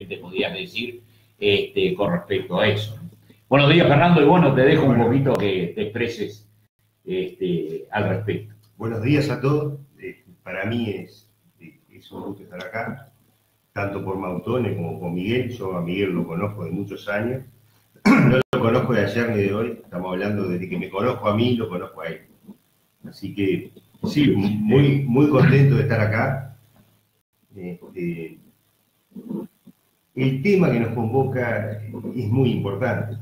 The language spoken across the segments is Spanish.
¿qué te podías decir con respecto a eso? Buenos días, Fernando, y bueno, te dejo un poquito que te expreses al respecto. Buenos días a todos. Para mí es un gusto estar acá, tanto por Mautone como por Miguel. Yo a Miguel lo conozco de muchos años. No lo conozco de ayer ni de hoy. Estamos hablando desde que me conozco a mí, lo conozco a él. Así que sí, muy contento de estar acá. El tema que nos convoca es muy importante.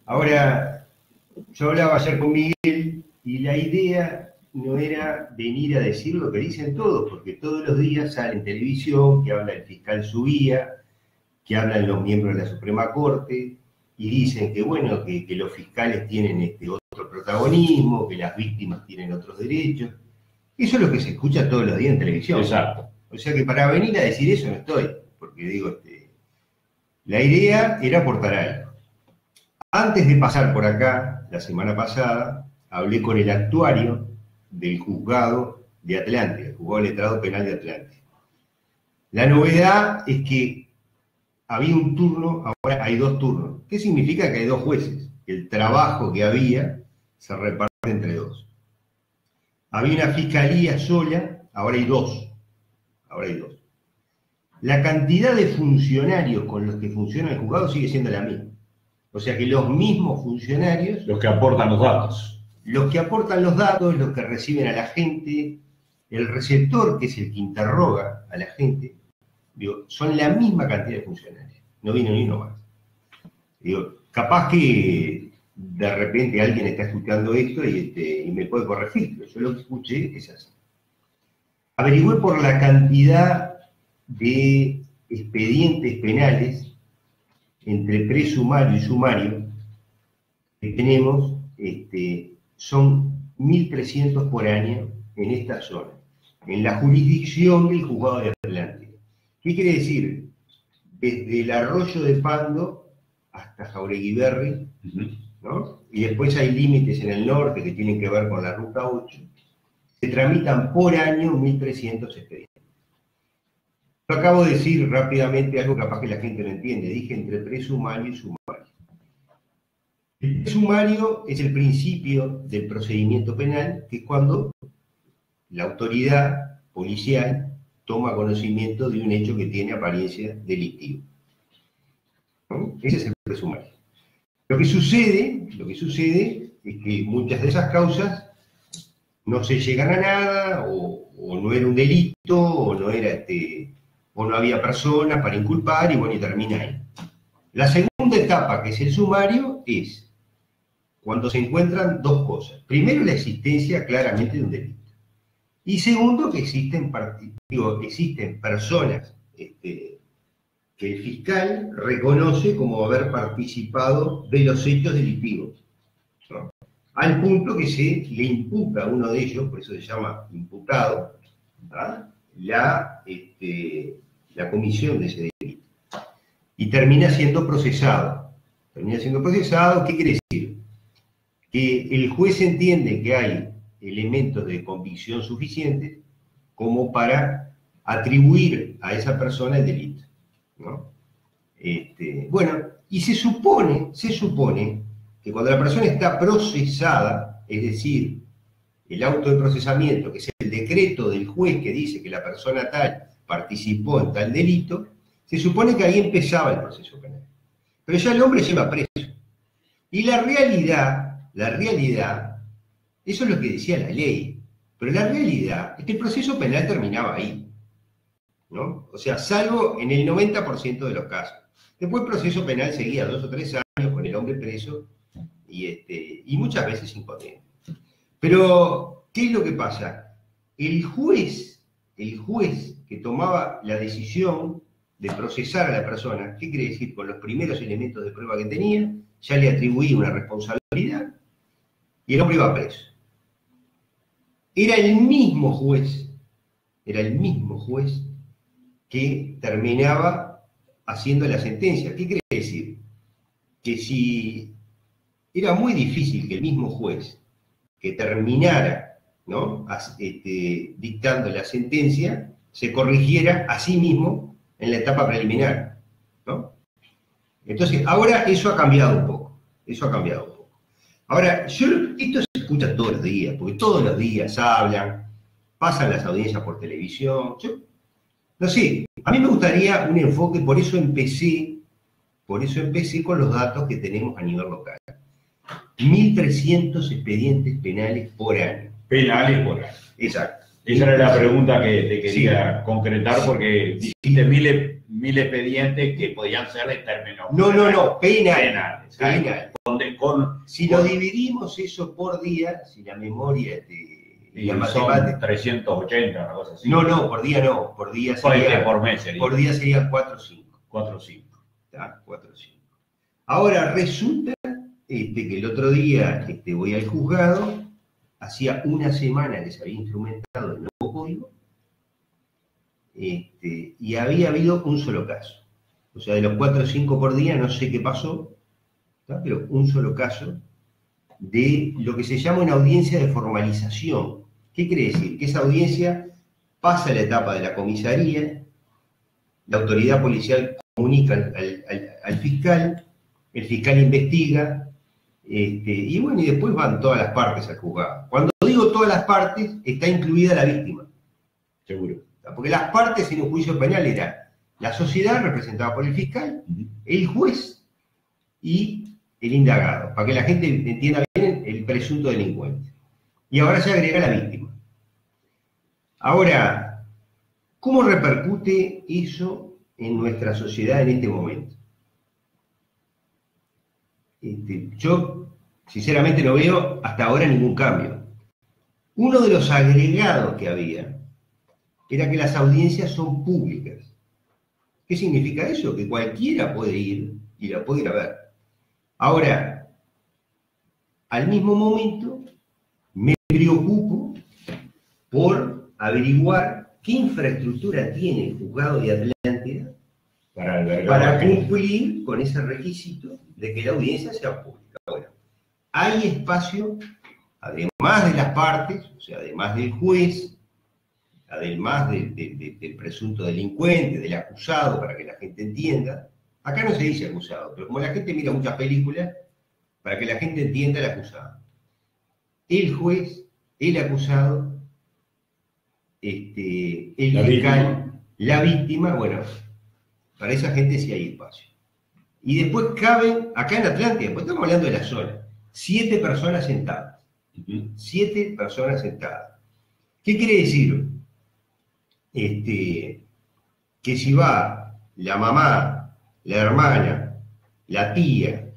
Ahora, yo hablaba ayer con Miguel y la idea no era venir a decir lo que dicen todos, porque todos los días sale en televisión que habla el fiscal Subía, que hablan los miembros de la Suprema Corte, y dicen que bueno, que los fiscales tienen otro protagonismo, que las víctimas tienen otros derechos. Eso es lo que se escucha todos los días en televisión. Exacto. O sea que para venir a decir eso no estoy, porque digo, la idea era aportar algo. Antes de pasar por acá, la semana pasada, hablé con el actuario del juzgado de Atlántida, el juzgado letrado penal de Atlántida. La novedad es que había un turno, ahora hay dos turnos. ¿Qué significa que hay dos jueces? El trabajo que había se reparte entre dos. Había una fiscalía sola, ahora hay dos. Ahora hay dos. La cantidad de funcionarios con los que funciona el juzgado sigue siendo la misma. O sea que los mismos funcionarios... Los que aportan los datos. Los que aportan los datos, los que reciben a la gente, el receptor, que es el que interroga a la gente, digo, son la misma cantidad de funcionarios. No vino ni uno más. Digo, capaz que de repente alguien está escuchando esto y me puede corregir, pero yo lo que escuché es así. Averigüé por la cantidad de expedientes penales entre presumario y sumario que tenemos, son 1.300 por año en esta zona, en la jurisdicción del juzgado de Atlántida. ¿Qué quiere decir? Desde el Arroyo de Pando hasta Jaureguiberri, ¿no? Y después hay límites en el norte que tienen que ver con la Ruta 8. Se tramitan por año 1.300 expedientes. Yo acabo de decir rápidamente algo capaz que la gente no entiende. Dije entre presumario y sumario. El presumario es el principio del procedimiento penal, que es cuando la autoridad policial toma conocimiento de un hecho que tiene apariencia delictiva. ¿No? Ese es el presumario. Lo que sucede es que muchas de esas causas no se llegan a nada, o no era un delito, o no era o no había personas para inculpar, y bueno, y termina ahí. La segunda etapa, que es el sumario, es cuando se encuentran dos cosas. Primero, la existencia claramente de un delito. Y segundo, que existen personas que el fiscal reconoce como haber participado de los hechos delictivos, ¿no? Al punto que se le imputa a uno de ellos, por eso se llama imputado, ¿no? la comisión de ese delito. Y termina siendo procesado. ¿Qué quiere decir? Que el juez entiende que hay elementos de convicción suficientes como para atribuir a esa persona el delito, ¿no? Bueno, y se supone que cuando la persona está procesada, es decir, el auto de procesamiento, que es el decreto del juez que dice que la persona tal participó en tal delito, se supone que ahí empezaba el proceso penal. Pero ya el hombre lleva preso. Y la realidad, eso es lo que decía la ley, pero la realidad es que el proceso penal terminaba ahí, ¿no? O sea, salvo en el 90% de los casos. Después el proceso penal seguía 2 o 3 años con el hombre preso y muchas veces impotente. Pero, ¿qué es lo que pasa? El juez que tomaba la decisión de procesar a la persona, ¿qué quiere decir? Con los primeros elementos de prueba que tenía, ya le atribuía una responsabilidad y el hombre iba preso. Era el mismo juez que terminaba haciendo la sentencia. ¿Qué quiere decir? Que si era muy difícil que el mismo juez que terminara, ¿no? Dictando la sentencia, se corrigiera a sí mismo en la etapa preliminar. ¿no? Entonces, ahora eso ha cambiado un poco. Eso ha cambiado un poco. Ahora, esto se escucha todos los días, porque todos los días hablan, pasan las audiencias por televisión. Yo, no sé, a mí me gustaría un enfoque, por eso empecé con los datos que tenemos a nivel local. 1.300 expedientes penales por año. Penales por año. Exacto. Esa era la pregunta que te quería concretar, porque dijiste mil expedientes que podían ser de términos. No, penales. Si lo dividimos eso por día, si la memoria y la matemática. 380, una cosa así. No, por día no. Por día sería. Por mes sería. Por día sería 4 o 5. 4 o 5. 4 o 5. Ahora resulta que el otro día voy al juzgado. Hacía una semana que se había instrumentado el nuevo código y había habido un solo caso. O sea, de los 4 o 5 por día, no sé qué pasó, ¿tá? Pero un solo caso de lo que se llama una audiencia de formalización. ¿Qué quiere decir? Que esa audiencia pasa la etapa de la comisaría, la autoridad policial comunica al fiscal, el fiscal investiga, y bueno, y después van todas las partes al juzgado. Cuando digo todas las partes, está incluida la víctima. Seguro. Porque las partes en un juicio penal eran la sociedad representada por el fiscal, el juez y el indagado, para que la gente entienda bien el presunto delincuente. Y ahora se agrega la víctima. Ahora, ¿cómo repercute eso en nuestra sociedad en este momento? Yo, sinceramente, no veo hasta ahora ningún cambio. Uno de los agregados que había era que las audiencias son públicas. ¿Qué significa eso? Que cualquiera puede ir y la puede ir a ver. Ahora, al mismo momento, me preocupo por averiguar qué infraestructura tiene el juzgado de Atlántida para cumplir con ese requisito de que la audiencia sea pública. Bueno, hay espacio, además de las partes, o sea, además del juez, además del presunto delincuente, del acusado, para que la gente entienda. Acá no se dice acusado, pero como la gente mira muchas películas, para que la gente entienda el acusado. El juez, el acusado, el fiscal, la víctima, bueno, para esa gente sí hay espacio. Y después caben, acá en Atlántida, pues estamos hablando de la zona, 7 personas sentadas. 7 personas sentadas. ¿Qué quiere decir? Que si va la mamá, la hermana, la tía,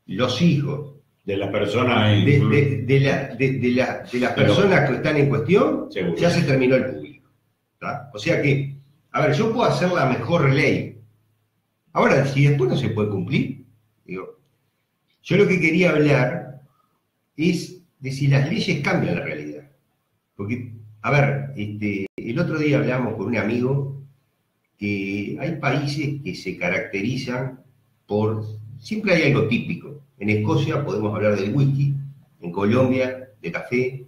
los hijos de la persona de las personas que están en cuestión, seguro, ya se terminó el público. ¿Tá? O sea que, a ver, yo puedo hacer la mejor ley. Ahora, si después no se puede cumplir, digo, yo lo que quería hablar es de si las leyes cambian la realidad. Porque, a ver, el otro día hablamos con un amigo que hay países que se caracterizan por, siempre hay algo típico. En Escocia podemos hablar del whisky, en Colombia de café,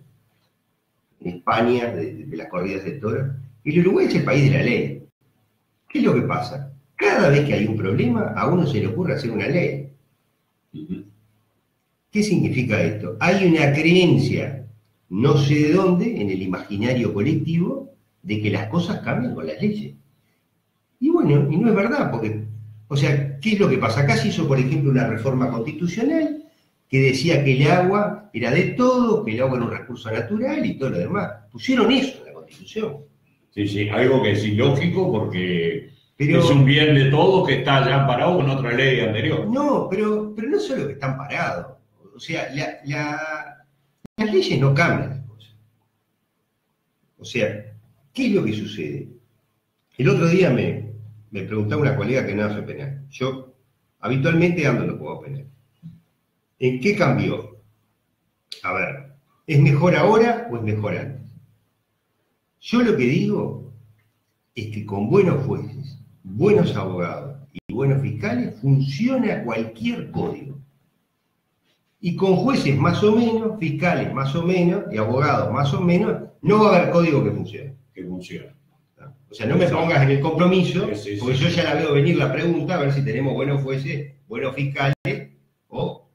en España de las corridas de toros. El Uruguay es el país de la ley. ¿Qué es lo que pasa? Cada vez que hay un problema, a uno se le ocurre hacer una ley. ¿Qué significa esto? Hay una creencia, no sé de dónde, en el imaginario colectivo, de que las cosas cambian con las leyes. Y bueno, y no es verdad, porque, o sea, ¿qué es lo que pasa? Acá se hizo, por ejemplo, una reforma constitucional que decía que el agua era de todo, que el agua era un recurso natural y todo lo demás. Pusieron eso en la Constitución. Sí, sí, algo que es ilógico porque es un bien de todos que está ya amparado con otra ley anterior. No, pero no solo que están parados. O sea, las leyes no cambian las cosas. O sea, ¿qué es lo que sucede? El otro día me preguntaba una colega que no hace penal. Yo habitualmente ando en los juegos penales. ¿En qué cambió? A ver, ¿es mejor ahora o es mejor antes? Yo lo que digo es que con buenos jueces, buenos abogados y buenos fiscales funciona cualquier código. Y con jueces más o menos, fiscales más o menos y abogados más o menos, no va a haber código que funcione. O sea, no me pongas en el compromiso, porque yo ya la veo venir la pregunta, a ver si tenemos buenos jueces, buenos fiscales o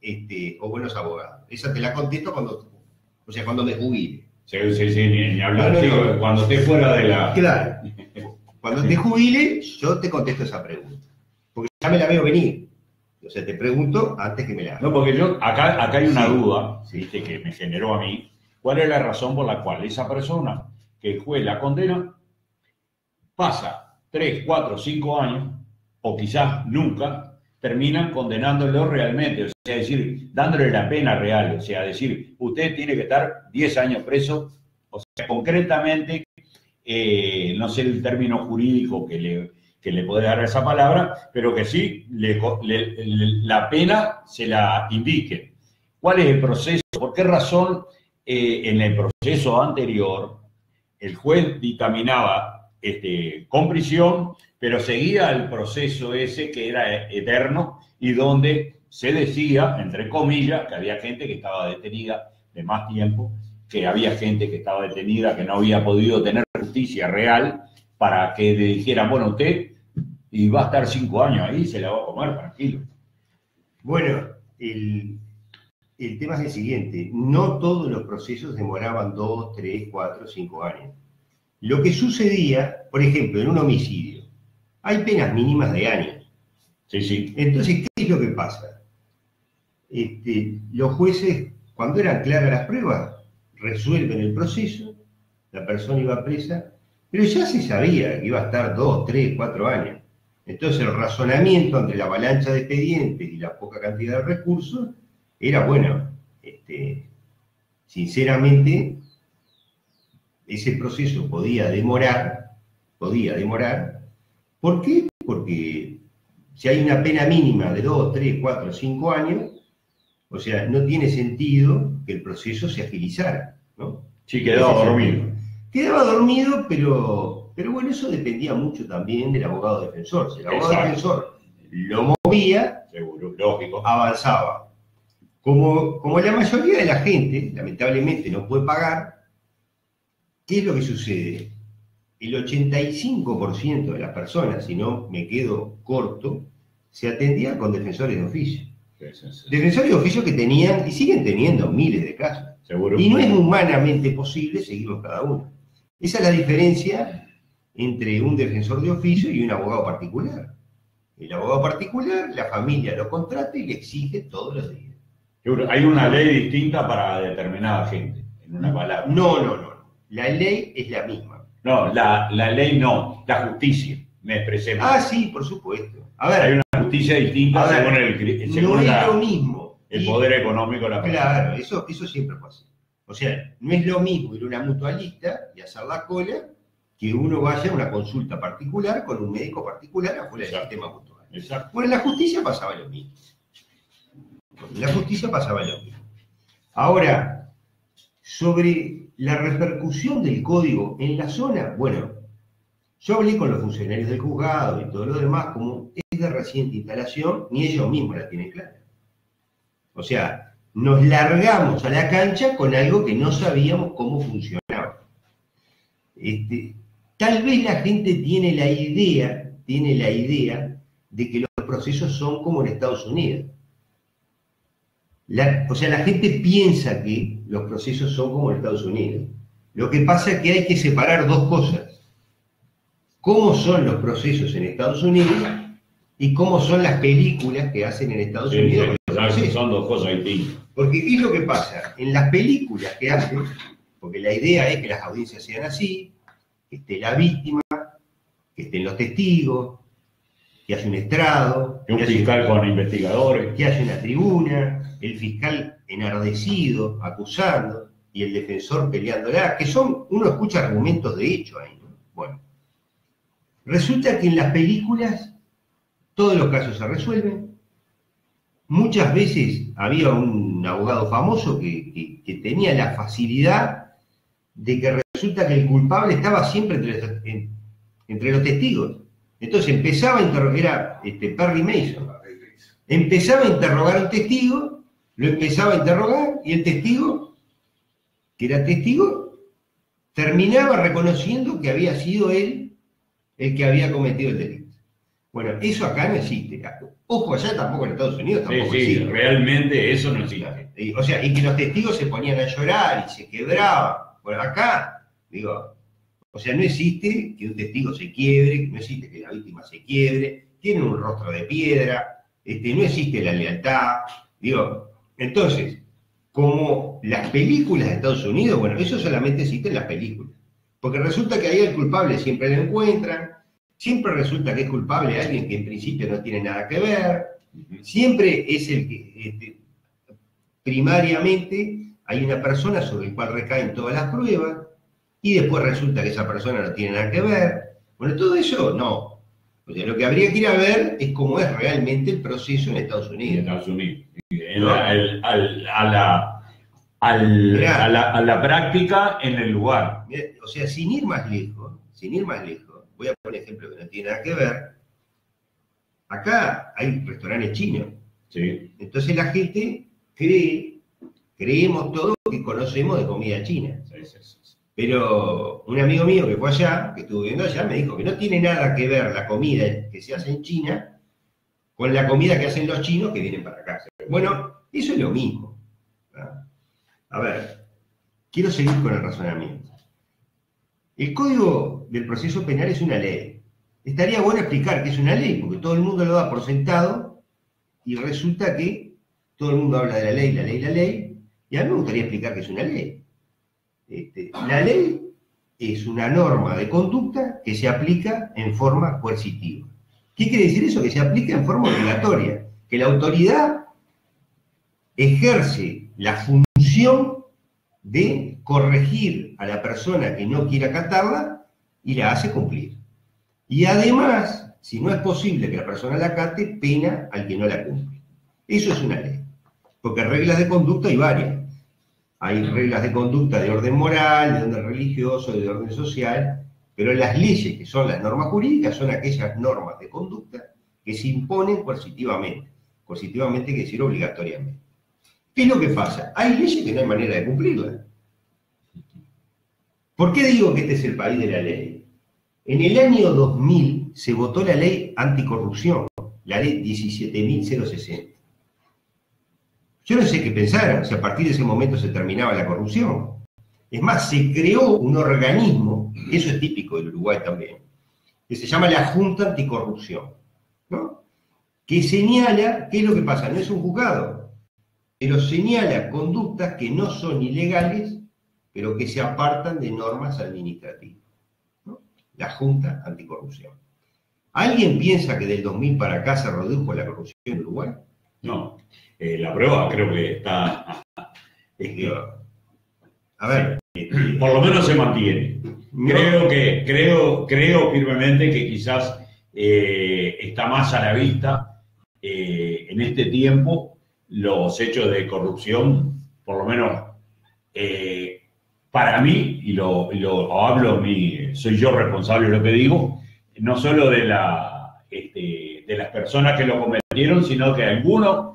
buenos abogados. Esa te la contesto cuando me jubile. Sí, ni hablar. No. Cuando esté fuera de la... Claro. Cuando te jubile, yo te contesto esa pregunta. Porque ya me la veo venir. O sea, te pregunto antes que me la hagas. No, porque acá hay una duda, ¿viste? Que me generó a mí. ¿Cuál es la razón por la cual esa persona que el juez la condena pasa 3, 4, 5 años, o quizás nunca, terminan condenándolo realmente? O sea, es decir, dándole la pena real. O sea, decir, usted tiene que estar 10 años preso. O sea, concretamente, no sé el término jurídico que le puede dar esa palabra, pero que sí la pena se la indique. ¿Cuál es el proceso? ¿Por qué razón en el proceso anterior el juez dictaminaba con prisión, pero seguía el proceso ese que era eterno y donde se decía, entre comillas, que había gente que estaba detenida de más tiempo, que había gente que estaba detenida que no había podido tener justicia real para que le dijeran, bueno, usted y va a estar 5 años ahí, se la va a comer tranquilo? Bueno, el tema es el siguiente, no todos los procesos demoraban 2, 3, 4, 5 años. Lo que sucedía, por ejemplo, en un homicidio, hay penas mínimas de años. Sí. Entonces, ¿qué es lo que pasa? Los jueces, cuando eran claras las pruebas, resuelven el proceso, la persona iba presa, pero ya se sabía que iba a estar 2, 3, 4 años. Entonces el razonamiento entre la avalancha de expedientes y la poca cantidad de recursos era, bueno, sinceramente, ese proceso podía demorar. ¿Por qué? Porque si hay una pena mínima de 2, 3, 4, 5 años, o sea, no tiene sentido que el proceso se agilizara, ¿no? Sí, quedaba dormido. Quedaba dormido, pero bueno, eso dependía mucho también del abogado defensor. Si el abogado defensor lo movía, seguro, lógico, avanzaba. Como la mayoría de la gente, lamentablemente, no puede pagar, ¿qué es lo que sucede? El 85% de las personas, si no me quedo corto, se atendían con defensores de oficio. Sí. Defensores de oficio que tenían y siguen teniendo miles de casos. Seguro. Y no es humanamente posible seguirlos cada uno. Esa es la diferencia entre un defensor de oficio y un abogado particular. El abogado particular, la familia lo contrata y le exige todos los días. Seguro. Hay una ley distinta para determinada gente, en una palabra. No. La ley es la misma. No, la ley no, la justicia, me expresé mal. Sí, por supuesto. A ver, hay una justicia distinta según no es lo mismo. El poder económico de la persona. Claro, eso siempre fue así. O sea, no es lo mismo ir a una mutualista y hacer la cola que uno vaya a una consulta particular con un médico particular afuera del sistema mutual. Exacto. Bueno, en la justicia pasaba lo mismo. Ahora, sobre la repercusión del código en la zona, bueno, yo hablé con los funcionarios del juzgado y todo lo demás, como es de reciente instalación, ni ellos mismos la tienen clara. O sea, nos largamos a la cancha con algo que no sabíamos cómo funcionaba. Tal vez la gente tiene la idea de que los procesos son como en Estados Unidos. La gente piensa que los procesos son como en Estados Unidos. Lo que pasa es que hay que separar dos cosas. Cómo son los procesos en Estados Unidos y cómo son las películas que hacen en Estados Unidos. Son dos cosas distintas. Porque ¿qué es lo que pasa? En las películas que hacen, porque la idea es que las audiencias sean así, que esté la víctima, que estén los testigos, que haya un estrado, que un fiscal con investigadores, que haya una tribuna, el fiscal enardecido, acusando, y el defensor peleándola, que uno escucha argumentos de hecho ahí, ¿no? Bueno, resulta que en las películas todos los casos se resuelven. Muchas veces había un abogado famoso que tenía la facilidad de que resulta que el culpable estaba siempre entre los testigos. Entonces empezaba a interrogar, era Perry Mason, empezaba a interrogar a un testigo, lo empezaba a interrogar y el testigo, que era testigo, terminaba reconociendo que había sido él el que había cometido el delito. Bueno, eso acá no existe. Ojo, allá tampoco en Estados Unidos tampoco Sí, existe. realmente eso no existe. O sea, y que los testigos se ponían a llorar y se quebraban. Bueno, acá, digo, o sea, no existe que un testigo se quiebre, no existe que la víctima se quiebre, tiene un rostro de piedra, no existe la lealtad. Digo, entonces, como las películas de Estados Unidos, bueno, eso solamente existe en las películas. Porque resulta que ahí el culpable siempre lo encuentran, siempre resulta que es culpable alguien que en principio no tiene nada que ver, siempre es el que, primariamente, hay una persona sobre la cual recaen todas las pruebas, y después resulta que esa persona no tiene nada que ver. Bueno, todo eso no. O sea, lo que habría que ir a ver es cómo es realmente el proceso en Estados Unidos. En Estados Unidos. ¿No? A la práctica en el lugar. O sea, sin ir más lejos, voy a poner un ejemplo que no tiene nada que ver. Acá hay restaurantes chinos. Sí. Entonces la gente creemos todos que conocemos de comida china. Sí. Pero un amigo mío que fue allá, que estuvo viviendo allá, me dijo que no tiene nada que ver la comida que se hace en China con la comida que hacen los chinos que vienen para acá. Bueno, eso es lo mismo. A ver, quiero seguir con el razonamiento. El Código del Proceso Penal es una ley. Estaría bueno explicar que es una ley, porque todo el mundo lo da por sentado y resulta que todo el mundo habla de la ley, y a mí me gustaría explicar que es una ley. La ley es una norma de conducta que se aplica en forma coercitiva. ¿Qué quiere decir eso? Que se aplica en forma obligatoria, que la autoridad ejerce la función de corregir a la persona que no quiera acatarla y la hace cumplir. Y además, si no es posible que la persona la acate, pena al que no la cumple. Eso es una ley. Porque reglas de conducta hay varias. Hay reglas de conducta de orden moral, de orden religioso, de orden social, pero las leyes, que son las normas jurídicas, son aquellas normas de conducta que se imponen coercitivamente. Coercitivamente quiere decir obligatoriamente. ¿Qué es lo que pasa? Hay leyes que no hay manera de cumplirlas. ¿Por qué digo que este es el país de la ley? En el año 2000 se votó la ley anticorrupción, la ley 17.060. Yo no sé qué pensaron, si a partir de ese momento se terminaba la corrupción. Es más, se creó un organismo, eso es típico del Uruguay también, que se llama la Junta Anticorrupción, ¿no? Que señala, ¿qué es lo que pasa? No es un juzgado, pero señala conductas que no son ilegales, pero que se apartan de normas administrativas, ¿no? La Junta Anticorrupción. ¿Alguien piensa que del 2000 para acá se redujo la corrupción en Uruguay? No. La prueba creo que está... A ver. Por lo menos se mantiene. No. Creo firmemente que quizás está más a la vista en este tiempo los hechos de corrupción, por lo menos para mí, y lo hablo, soy yo responsable de lo que digo, no solo de las personas que lo cometieron, sino que alguno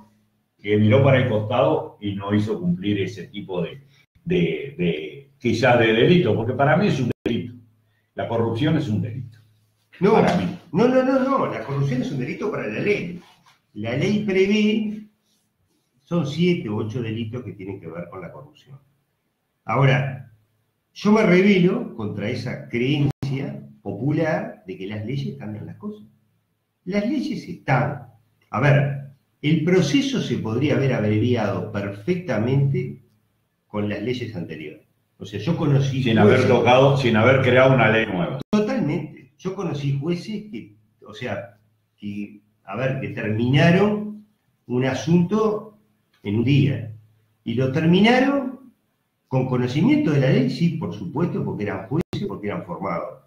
que miró para el costado y no hizo cumplir ese tipo quizás de delito, porque para mí es un delito. La corrupción es un delito. No, para mí. No, la corrupción es un delito para la ley. La ley prevé, son 7 u 8 delitos que tienen que ver con la corrupción. Ahora, yo me rebelo contra esa creencia popular de que las leyes cambian las cosas. Las leyes están. A ver, el proceso se podría haber abreviado perfectamente con las leyes anteriores. O sea, yo conocí sin haber creado una ley nueva. Totalmente. Yo conocí jueces que terminaron un asunto en un día. Y lo terminaron con conocimiento de la ley, sí, por supuesto, porque eran jueces, porque eran formados.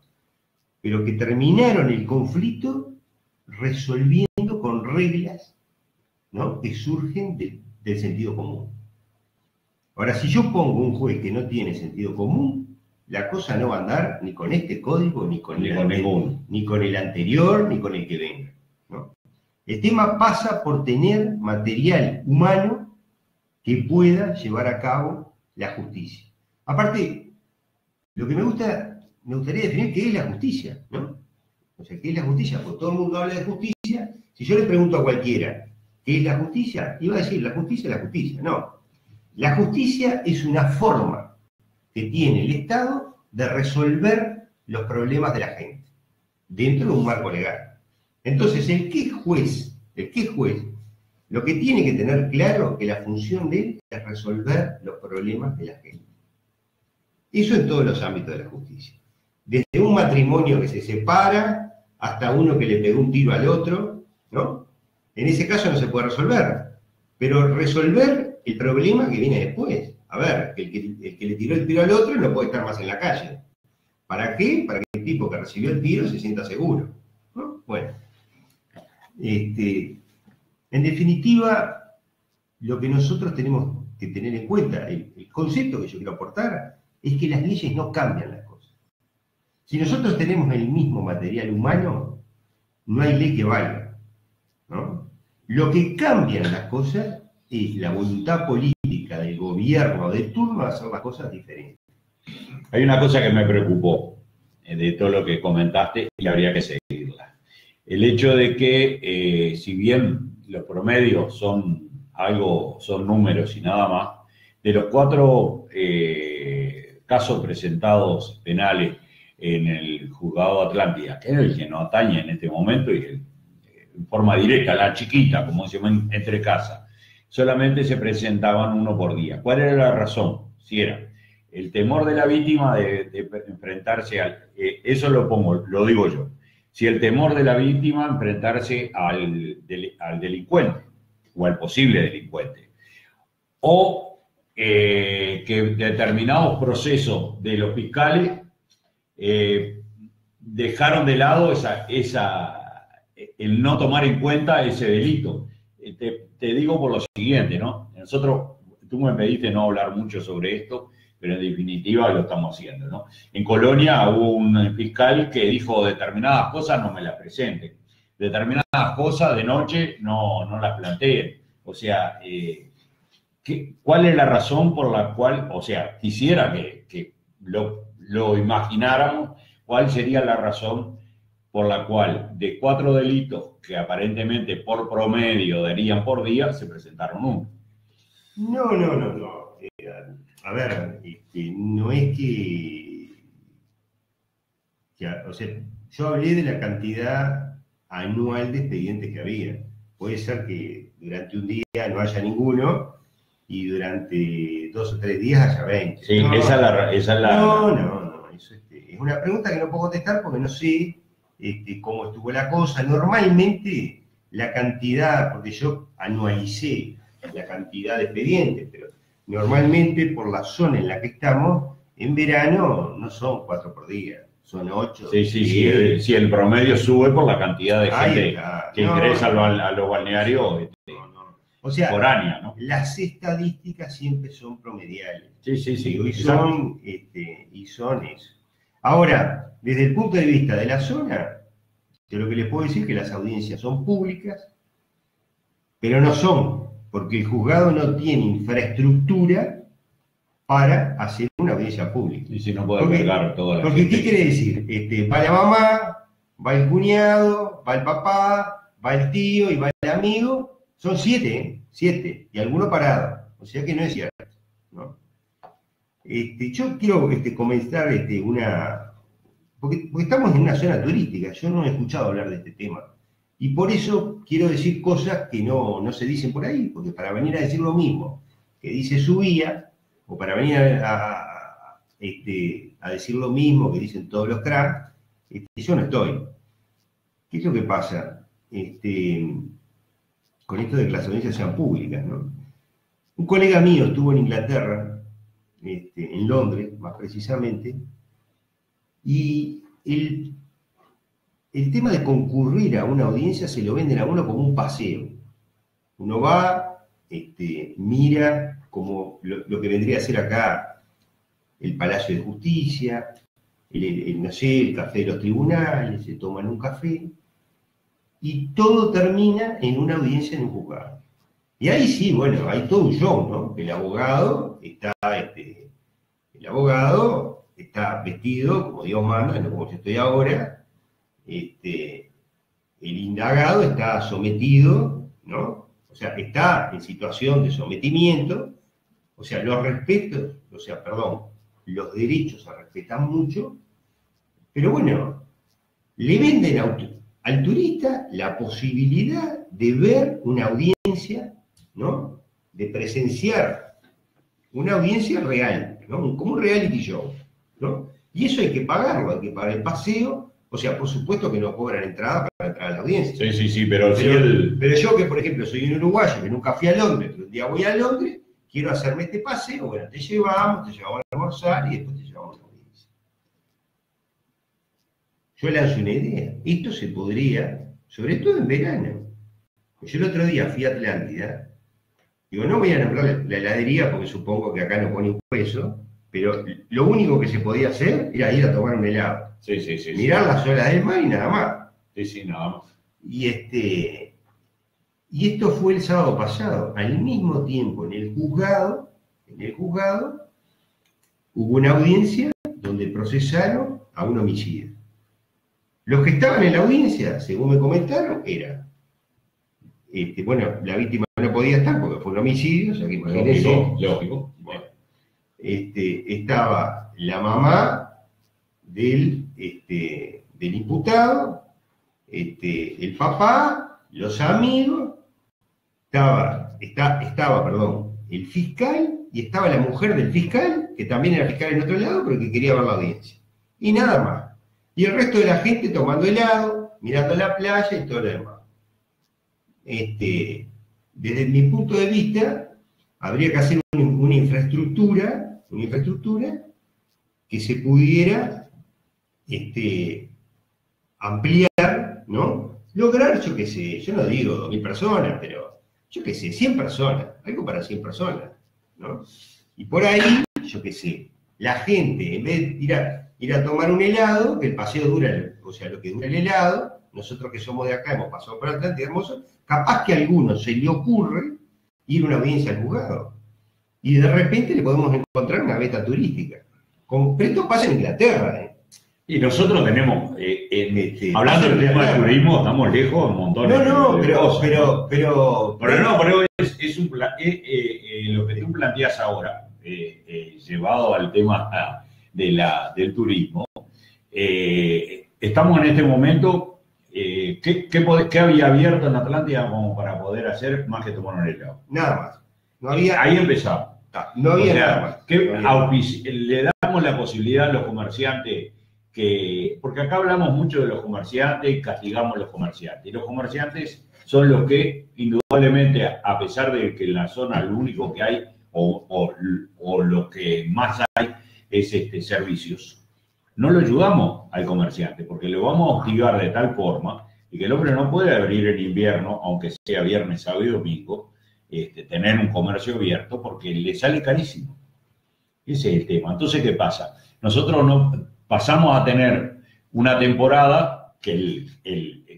Pero que terminaron el conflicto resolviendo con reglas, ¿no?, que surgen del sentido común. Ahora, si yo pongo un juez que no tiene sentido común, la cosa no va a andar ni con este código, ni con el anterior, ni con el que venga, ¿no? El tema pasa por tener material humano que pueda llevar a cabo la justicia. Aparte, lo que me gustaría definir qué es la justicia, ¿no? O sea, ¿qué es la justicia? Pues todo el mundo habla de justicia. Si yo le pregunto a cualquiera, ¿qué es la justicia? Iba a decir, la justicia es la justicia. No. La justicia es una forma que tiene el Estado de resolver los problemas de la gente, dentro de un marco legal. Entonces, el que es juez, lo que tiene que tener claro es que la función de él es resolver los problemas de la gente. Eso en todos los ámbitos de la justicia. Desde un matrimonio que se separa hasta uno que le pegó un tiro al otro, ¿no? En ese caso no se puede resolver, pero resolver el problema que viene después. A ver, el que le tiró el tiro al otro no puede estar más en la calle. ¿Para qué? Para que el tipo que recibió el tiro se sienta seguro, ¿no? Bueno, en definitiva, lo que nosotros tenemos que tener en cuenta, el concepto que yo quiero aportar, es que las leyes no cambian las cosas. Si nosotros tenemos el mismo material humano, no hay ley que valga, ¿no? Lo que cambian las cosas es la voluntad política del gobierno de turno a hacer las cosas diferentes. Hay una cosa que me preocupó de todo lo que comentaste y habría que seguirla. El hecho de que, si bien los promedios son números y nada más, de los 4 casos presentados penales en el juzgado de Atlántida, que es el que nos atañe en este momento y en forma directa, la chiquita, como decimos, entre casas, solamente se presentaban 1 por día. ¿Cuál era la razón? Si era el temor de la víctima de enfrentarse eso lo digo yo. Si el temor de la víctima enfrentarse al delincuente o al posible delincuente, o que determinados procesos de los fiscales dejaron de lado el no tomar en cuenta ese delito. Te digo por lo siguiente, ¿no? Tú me pediste no hablar mucho sobre esto, pero en definitiva lo estamos haciendo, ¿no? En Colonia hubo un fiscal que dijo determinadas cosas no me las presenten, determinadas cosas de noche no las planteen. O sea, ¿cuál es la razón por la cual, o sea, quisiera que lo imagináramos, cuál sería la razón por la cual de 4 delitos que aparentemente por promedio darían por día, se presentaron 1? No. A ver, no es o sea, yo hablé de la cantidad anual de expedientes que había. Puede ser que durante un día no haya ninguno y durante 2 o 3 días haya 20. Sí, no, esa es la... No. Eso es una pregunta que no puedo contestar porque no sé cómo estuvo la cosa. Normalmente la cantidad, porque yo anualicé la cantidad de expedientes, pero normalmente por la zona en la que estamos, en verano no son 4 por día, son 8. Sí, el promedio sube por la cantidad de gente que ingresa a los balnearios o sea, foránea, ¿no? Las estadísticas siempre son promediales. Sí. Y son eso. Ahora, desde el punto de vista de la zona, yo lo que les puedo decir es que las audiencias son públicas, pero no son, porque el juzgado no tiene infraestructura para hacer una audiencia pública. Y si no puede cargar toda la porque gente. ¿Qué quiere decir? Va la mamá, va el cuñado, va el papá, va el tío y va el amigo. Son 7, y alguno parado. O sea que no es cierto, ¿no? Yo quiero comenzar porque estamos en una zona turística. Yo no he escuchado hablar de este tema. Y por eso quiero decir cosas que no se dicen por ahí, porque para venir a decir lo mismo que dice su guía, o para venir a decir lo mismo que dicen todos los cracks, yo no estoy. ¿Qué es lo que pasa con esto de que las audiencias sean públicas, ¿no? Un colega mío estuvo en Inglaterra, en Londres más precisamente, y el tema de concurrir a una audiencia se lo venden a uno como un paseo. Uno va, mira como lo que vendría a ser acá el Palacio de Justicia, no sé, el café de los tribunales, se toman un café, y todo termina en una audiencia en un juzgado. Y ahí sí, bueno, hay todo un show, ¿no? El abogado está vestido como Dios manda, no como yo estoy ahora, el indagado está sometido, ¿no? O sea, está en situación de sometimiento, o sea, los derechos se respetan mucho, pero bueno, le venden al turista la posibilidad de ver una audiencia, ¿no? De presenciar una audiencia real, ¿no? Como un reality show, ¿no? Y eso hay que pagarlo, hay que pagar el paseo, o sea, por supuesto que no cobran entrada para entrar a la audiencia. Sí, pero Pero yo que, por ejemplo, soy un uruguayo que nunca fui a Londres, pero un día voy a Londres, quiero hacerme este paseo, bueno, te llevamos a almorzar y después te llevamos a la audiencia. Yo lanzo una idea. Esto se podría, sobre todo en verano. Yo el otro día fui a Atlántida, digo, no voy a nombrar la heladería porque supongo que acá no pone un peso, pero lo único que se podía hacer era ir a tomar un helado. Sí. Mirar las olas del mar y nada más. Sí, nada más. Y esto fue el sábado pasado. Al mismo tiempo, en el juzgado, hubo una audiencia donde procesaron a un homicida. Los que estaban en la audiencia, según me comentaron, era, bueno, la víctima no podía estar porque fue un homicidio, o sea que imagínense. Lógico. Bueno, estaba la mamá del imputado, el papá, los amigos, estaba, el fiscal y estaba la mujer del fiscal, que también era fiscal en otro lado, pero que quería ver la audiencia. Y nada más. Y el resto de la gente tomando helado, mirando la playa y todo lo demás. Desde mi punto de vista, habría que hacer una infraestructura que se pudiera ampliar, ¿no? Lograr, yo qué sé, yo no digo 2000 personas, pero yo qué sé, 100 personas, algo para 100 personas, ¿no? Y por ahí, yo qué sé, la gente, en vez de ir a tomar un helado, que el paseo dura, o sea, lo que dura el helado, nosotros que somos de acá hemos pasado por Atlántida, hermoso, capaz que a alguno se le ocurre ir a una audiencia al juzgado. Y de repente le podemos encontrar una beta turística. Pero esto pasa en Inglaterra, ¿eh? Y nosotros tenemos, hablando del tema del turismo, estamos lejos un montón de cosas. Pero lo que tú planteas ahora, llevado al tema del turismo, estamos en este momento, ¿qué había abierto en Atlántida como para poder hacer más que tomar un helado? Nada más. No había, ahí empezamos. No había nada más. Le damos la posibilidad a los comerciantes porque acá hablamos mucho de los comerciantes y castigamos a los comerciantes. Y los comerciantes son los que, indudablemente, a pesar de que en la zona lo único que hay o lo que más hay es servicios, no lo ayudamos al comerciante porque lo vamos a hostigar de tal forma y que el hombre no puede abrir en invierno, aunque sea viernes, sábado y domingo, tener un comercio abierto porque le sale carísimo. Ese es el tema. Entonces, ¿qué pasa? Nosotros pasamos a tener una temporada que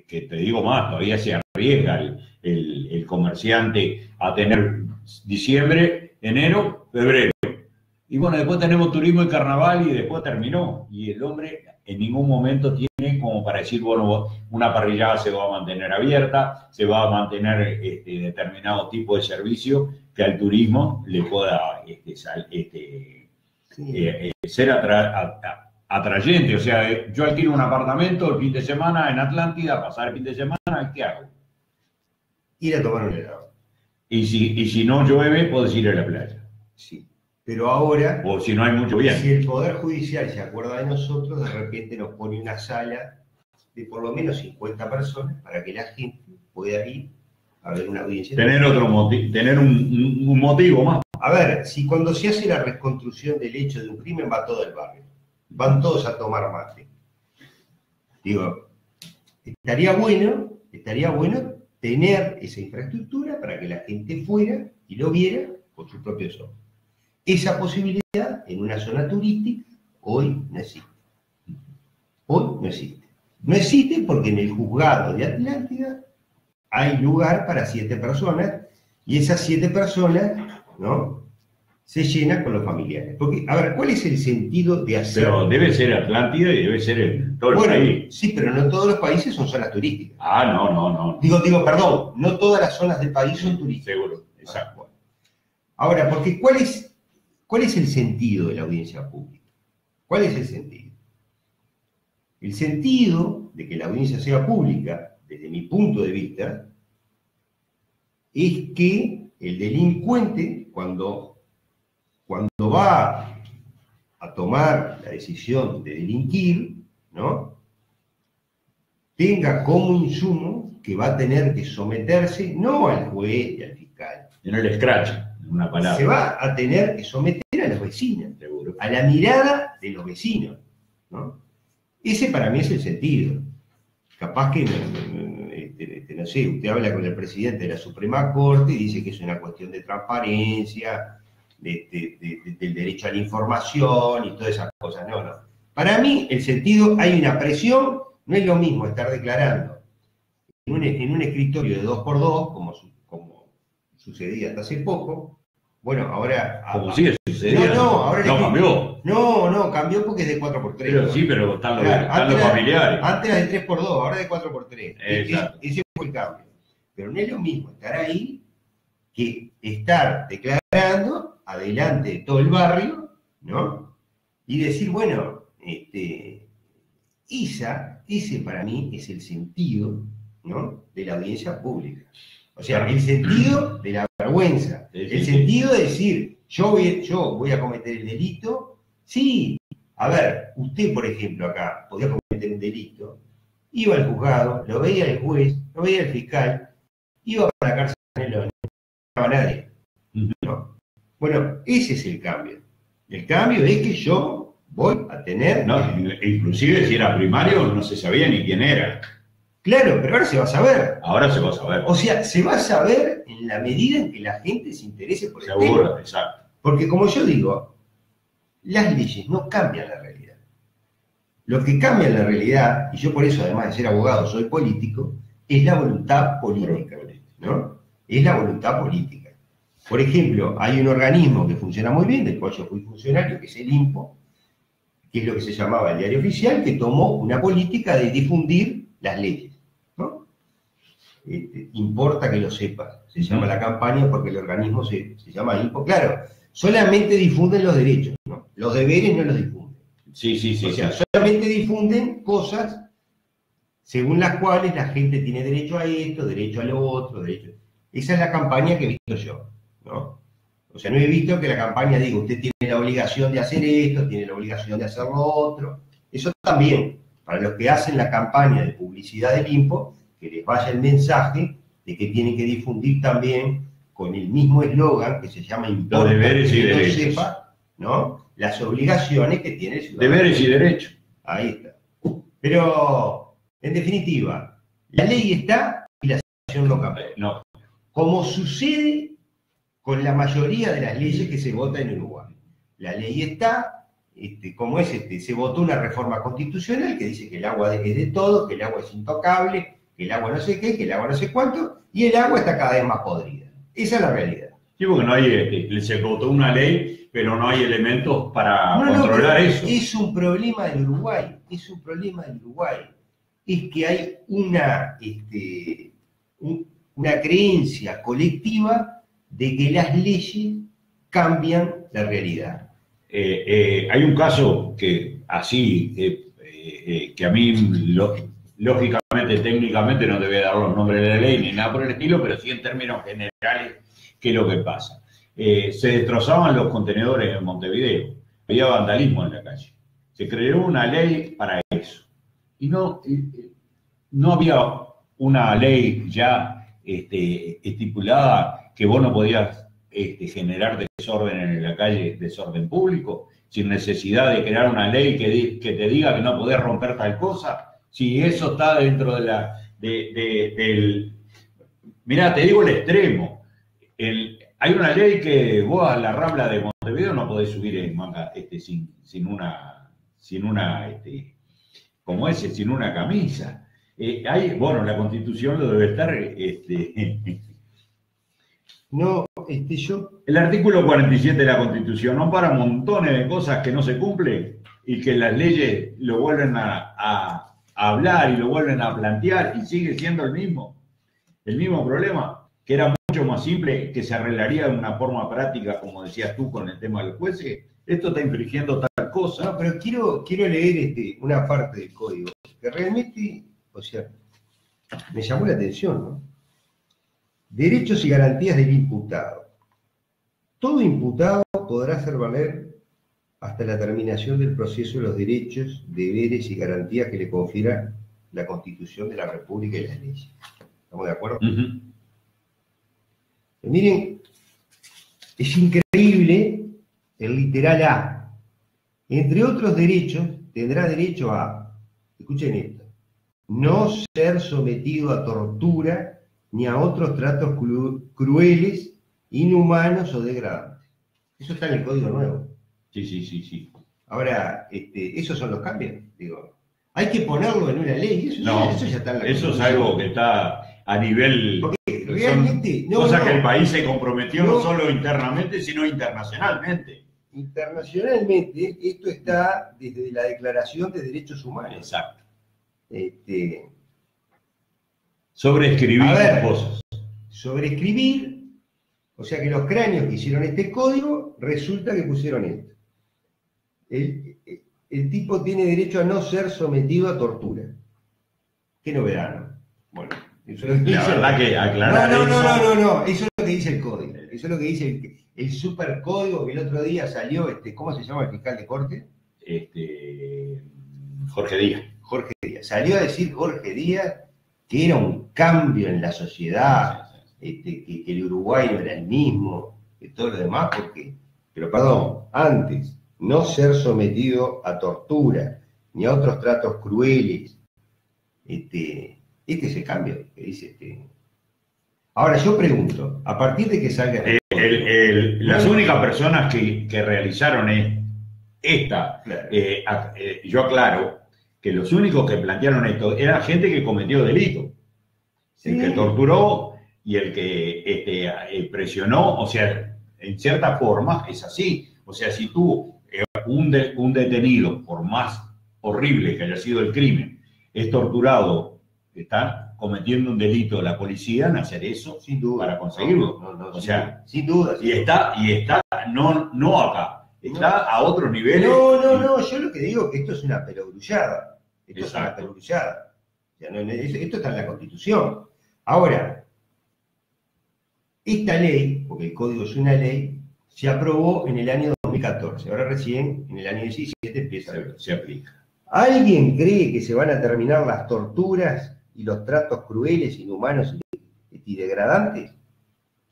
que te digo más, todavía se arriesga el comerciante a tener diciembre, enero, febrero. Y bueno, después tenemos turismo y carnaval y después terminó. Y el hombre en ningún momento tiene como para decir, bueno, una parrillada se va a mantener abierta, se va a mantener determinado tipo de servicio que al turismo le pueda ser atrayente. O sea, yo alquilo un apartamento el fin de semana en Atlántida, pasar el fin de semana, ¿qué hago? Ir a tomar un helado. Y si no llueve, puedes ir a la playa. Sí. Pero ahora, o si no hay mucho viento. Si el Poder Judicial se acuerda de nosotros, de repente nos pone una sala de por lo menos 50 personas para que la gente pueda ir a ver una audiencia. Tener un motivo más. A ver, si cuando se hace la reconstrucción del hecho de un crimen va todo el barrio, van todos a tomar mate. Digo, estaría bueno tener esa infraestructura para que la gente fuera y lo viera con sus propios ojos. Esa posibilidad en una zona turística hoy no existe. No existe porque en el juzgado de Atlántida hay lugar para 7 personas y esas 7 personas, ¿no? se llena con los familiares. Porque, a ver, ¿cuál es el sentido de hacer? Pero debe ser Atlántida y debe ser en todo el país. Sí, pero no todos los países son zonas turísticas. Ah, no. Perdón, no todas las zonas del país son turísticas. Seguro, exacto. Bueno. Ahora, porque ¿cuál es el sentido de la audiencia pública? ¿Cuál es el sentido? El sentido de que la audiencia sea pública, desde mi punto de vista, es que el delincuente, cuando va a tomar la decisión de delinquir, ¿no?, tenga como insumo que va a tener que someterse no al juez y al fiscal. En el scratch, en una palabra. Se va a tener que someter a los vecinos, Seguro. a la mirada de los vecinos, ¿no? Ese para mí es el sentido. Capaz que, no sé, usted habla con el presidente de la Suprema Corte y dice que es una cuestión de transparencia, del derecho a la información y todas esas cosas. No. Para mí, el sentido, hay una presión, no es lo mismo estar declarando en un escritorio de 2x2, como sucedía hasta hace poco. Bueno, ahora... Como sigue sucediendo. Ahora cambió. No, cambió porque es de 4x3. Pero ¿no? sí, pero están Claro, los familiares. Antes era de 3x2, ahora de 4x3. Exacto. Ese fue el cambio. Pero no es lo mismo estar ahí que estar declarando adelante de todo el barrio, ¿no? Y decir, bueno, ese para mí es el sentido, ¿no?, de la audiencia pública. O sea, el sentido de la vergüenza, el sentido de decir, yo voy a cometer el delito. Sí, a ver, usted, por ejemplo, acá podía cometer un delito, iba al juzgado, lo veía el juez, lo veía el fiscal, iba para la cárcel, no estaba nadie, ¿no? Bueno, ese es el cambio. El cambio es que yo voy a tener... No, inclusive si era primario no se sabía ni quién era. Claro, pero ahora se va a saber. Ahora se va a saber. O sea, se va a saber en la medida en que la gente se interese por el tema. Seguro, exacto. Porque como yo digo, las leyes no cambian la realidad. Lo que cambia en la realidad, y yo por eso además de ser abogado soy político, es la voluntad política, ¿no? Es la voluntad política. Por ejemplo, hay un organismo que funciona muy bien, del cual yo fui funcionario, que es el INPO, que es lo que se llamaba el Diario Oficial, que tomó una política de difundir las leyes, ¿no? Importa que lo sepas, se llama la campaña porque el organismo se llama INPO. Claro, solamente difunden los derechos, ¿no? Los deberes no los difunden. Sí. O sea, solamente difunden cosas según las cuales la gente tiene derecho a esto, derecho a lo otro, derecho... Esa es la campaña que he visto yo, ¿no? O sea, no he visto que la campaña diga, usted tiene la obligación de hacer esto, tiene la obligación de hacer lo otro. Eso también, para los que hacen la campaña de publicidad del INPO, que les vaya el mensaje de que tienen que difundir también con el mismo eslogan que se llama los deberes y derechos. Sepa, ¿no?, las obligaciones que tiene el ciudadano. Deberes y derechos. Ahí está. Pero, en definitiva, la ley está y la situación no cambia. No. Como sucede con la mayoría de las leyes que se votan en Uruguay. La ley está, se votó una reforma constitucional que dice que el agua es de todo, que el agua es intocable, que el agua no sé qué, que el agua no sé cuánto, y el agua está cada vez más podrida. Esa es la realidad. Sí, porque no hay, se votó una ley, pero no hay elementos para controlar eso. Es un problema del Uruguay, Es que hay una creencia colectiva de que las leyes cambian la realidad. Hay un caso que así, que a mí lógicamente, técnicamente no debe dar los nombres de la ley ni nada por el estilo, pero sí en términos generales, ¿qué es lo que pasa? Se destrozaban los contenedores en Montevideo, había vandalismo en la calle. Se creó una ley para eso. Y no había una ley ya estipulada que vos no podías generar desorden en la calle, desorden público, sin necesidad de crear una ley que te diga que no podés romper tal cosa. Si eso está dentro del... Mirá, te digo el extremo. Hay una ley que vos a la Rambla de Montevideo no podés subir en manga sin una camisa. La Constitución lo debe estar... No, El artículo 47 de la Constitución no para montones de cosas que no se cumplen y que las leyes lo vuelven a hablar y lo vuelven a plantear y sigue siendo el mismo problema, que era mucho más simple, que se arreglaría de una forma práctica, como decías tú, con el tema de los jueces. Esto está infringiendo tal cosa. No, pero quiero leer una parte del código, que realmente, o sea, me llamó la atención, ¿no? Derechos y garantías del imputado. Todo imputado podrá hacer valer hasta la terminación del proceso los derechos, deberes y garantías que le confiera la Constitución de la República y las leyes. ¿Estamos de acuerdo? Uh-huh. Miren, es increíble el literal A. Entre otros derechos, tendrá derecho a, escuchen esto, no ser sometido a tortura ni a otros tratos crueles, inhumanos o degradantes. Eso está en el Código Nuevo. Sí. Ahora, esos son los cambios. Digo, hay que ponerlo en una ley. Eso ya está en la Eso es algo que está a nivel... Porque realmente... Cosa que el país se comprometió no solo internamente, sino internacionalmente. Internacionalmente, esto está desde la Declaración de Derechos Humanos. Exacto. Sobreescribir cosas. Sobreescribir, o sea que los cráneos que hicieron este código, resulta que pusieron esto. El tipo tiene derecho a no ser sometido a tortura. Qué novedad, ¿no? Bueno, eso es lo que dice. La verdad que aclarar no, eso es lo que dice el código. Eso es lo que dice el supercódigo que el otro día salió, ¿cómo se llama el fiscal de corte? Jorge Díaz. Jorge Díaz. Salió a decir Jorge Díaz que era un cambio en la sociedad, que el Uruguay no era el mismo, que todo lo demás, pero perdón, antes, no ser sometido a tortura, ni a otros tratos crueles, este es el cambio que dice Ahora yo pregunto, a partir de que salga... Las únicas personas que realizaron esta, claro. Yo aclaro, que los únicos que plantearon esto eran gente que cometió delito. Sí. El que torturó y el que presionó, o sea, en cierta forma es así. O sea, si tú, un detenido, por más horrible que haya sido el crimen, es torturado, está cometiendo un delito, la policía en hacer eso sin duda, para conseguirlo. No, o sea, sin duda. Y está no acá, está a otros niveles. No, yo lo que digo es que esto es una perogrullada. Esto Exacto. es una perogrullada. O sea, esto está en la Constitución. Ahora, esta ley, porque el código es una ley, se aprobó en el año 2014. Ahora recién, en el año 2017, se aplica. ¿Alguien cree que se van a terminar las torturas y los tratos crueles, inhumanos y degradantes?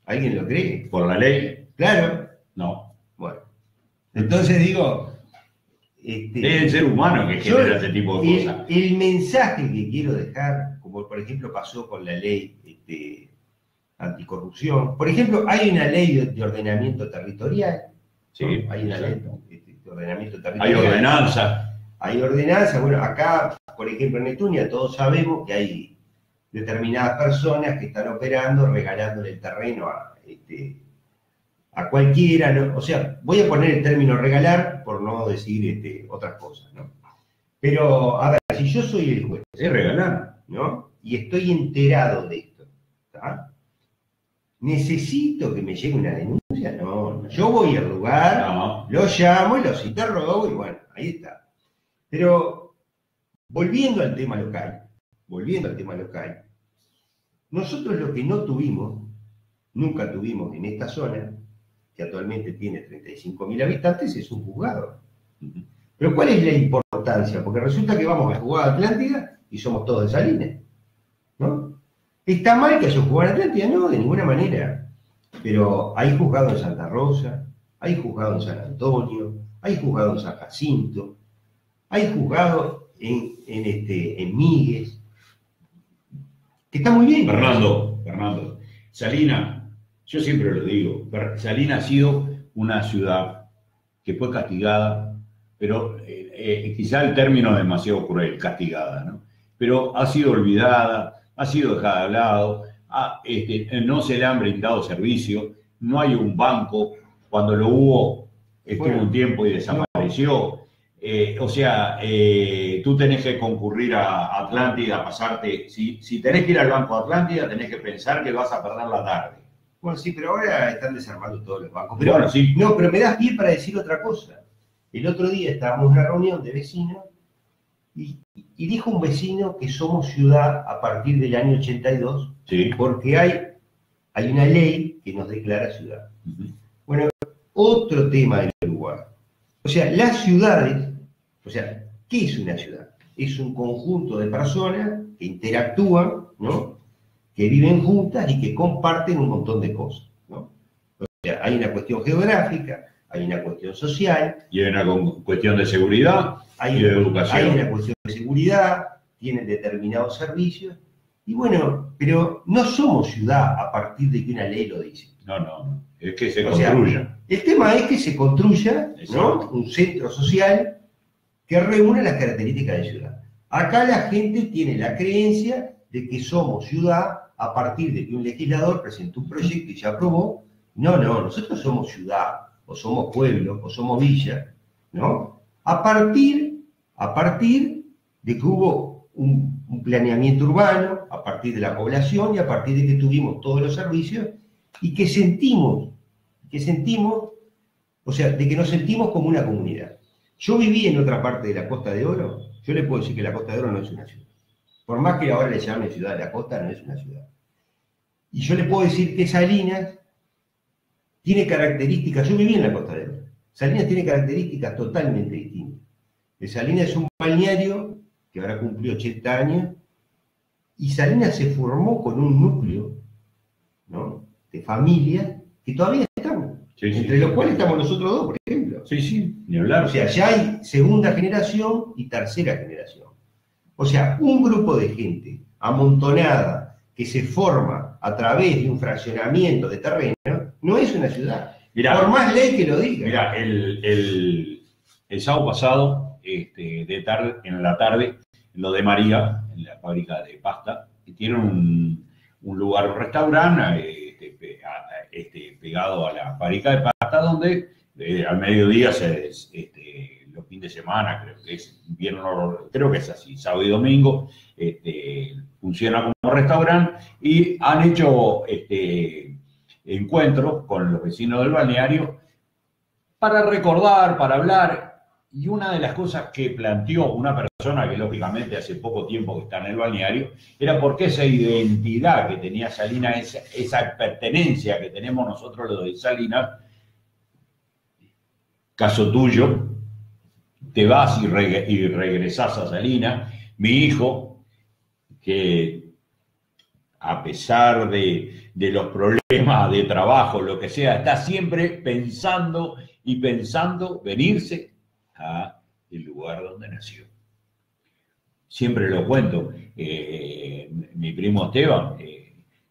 ¿Alguien lo cree? ¿Por la ley? Claro. No. Bueno. Entonces digo... es el ser humano que genera ese tipo de cosas. El mensaje que quiero dejar, como por ejemplo pasó con la ley anticorrupción, por ejemplo, hay una ley de ordenamiento territorial. Sí, ¿no? Hay una ley de ordenamiento territorial. Hay ordenanza. Hay ordenanza. Bueno, acá, por ejemplo, en Netunia, todos sabemos que hay determinadas personas que están operando, regalándole el terreno a cualquiera, ¿no? O sea, voy a poner el término regalar por no decir otras cosas, ¿no? Pero, a ver, si yo soy el juez, es regalar, ¿no? Y estoy enterado de esto, ¿está? ¿Necesito que me llegue una denuncia? No. Yo voy al lugar, lo llamo y los interrogo y bueno, ahí está. Pero, volviendo al tema local, nosotros lo que no tuvimos, nunca tuvimos en esta zona, que actualmente tiene 35.000 habitantes, es un juzgado. Pero ¿cuál es la importancia? Porque resulta que vamos al juzgado de Atlántida y somos todos de Salinas, ¿no? ¿Está mal que haya un juzgado en Atlántida? No, de ninguna manera. Pero hay juzgado en Santa Rosa, hay juzgado en San Antonio, hay juzgado en San Jacinto, hay juzgado en Míguez, que está muy bien. Fernando, Salinas, yo siempre lo digo, Salinas ha sido una ciudad que fue castigada, pero quizá el término es demasiado cruel, castigada, ¿no? Pero ha sido olvidada, ha sido dejada de lado, no se le han brindado servicio, no hay un banco, cuando lo hubo estuvo un tiempo y desapareció. O sea, tú tenés que concurrir a Atlántida, pasarte, si tenés que ir al Banco Atlántida, tenés que pensar que vas a perder la tarde. Bueno, sí, pero ahora están desarmando todos los bancos. Pero, bueno, sí. No, pero me das pie para decir otra cosa. El otro día estábamos en una reunión de vecinos y dijo un vecino que somos ciudad a partir del año 82, sí, porque hay una ley que nos declara ciudad. Bueno, otro tema del Uruguay. O sea, las ciudades, o sea, ¿qué es una ciudad? Es un conjunto de personas que interactúan, ¿no? Que viven juntas y que comparten un montón de cosas, ¿no? O sea, hay una cuestión geográfica, hay una cuestión social. Y hay una cuestión de seguridad y de educación. Hay una cuestión de seguridad, tienen determinados servicios. Y bueno, pero no somos ciudad a partir de que una ley lo dice. No. Es que se construya. El tema es que se construya, ¿no? Un centro social que reúne las características de ciudad. Acá la gente tiene la creencia de que somos ciudad a partir de que un legislador presentó un proyecto y se aprobó. No, nosotros somos ciudad, o somos pueblo, o somos villa, ¿no? A partir de que hubo un planeamiento urbano, a partir de la población y a partir de que tuvimos todos los servicios y que sentimos, o sea, de que nos sentimos como una comunidad. Yo viví en otra parte de la Costa de Oro, yo le puedo decir que la Costa de Oro no es una ciudad. Por más que ahora le llamen ciudad de la costa, no es una ciudad. Y yo le puedo decir que Salinas tiene características, yo viví en la Costa de Oro, Salinas tiene características totalmente distintas. Salinas es un balneario que ahora cumplió 80 años, y Salinas se formó con un núcleo, ¿no? De familias que todavía estamos, entre los cuales estamos nosotros dos, por ejemplo. Sí, ni hablar. O sea, ya hay segunda generación y tercera generación. O sea, un grupo de gente amontonada que se forma a través de un fraccionamiento de terreno no es una ciudad. Mirá, por más ley que lo diga. Mira, el sábado pasado, en la tarde, lo de María, en la fábrica de pasta, que tiene un lugar, un restaurante pegado a la fábrica de pasta, donde al mediodía los fines de semana, creo que es invierno, creo que es así, sábado y domingo, funciona como restaurante y han hecho encuentros con los vecinos del balneario para recordar, para hablar. Y una de las cosas que planteó una persona que lógicamente hace poco tiempo que está en el balneario, era por qué esa identidad que tenía Salinas, esa pertenencia que tenemos nosotros los de Salinas, caso tuyo, te vas y regresás a Salinas. Mi hijo, que a pesar de los problemas de trabajo, lo que sea, está siempre pensando venirse a el lugar donde nació. Siempre lo cuento. Mi primo Esteban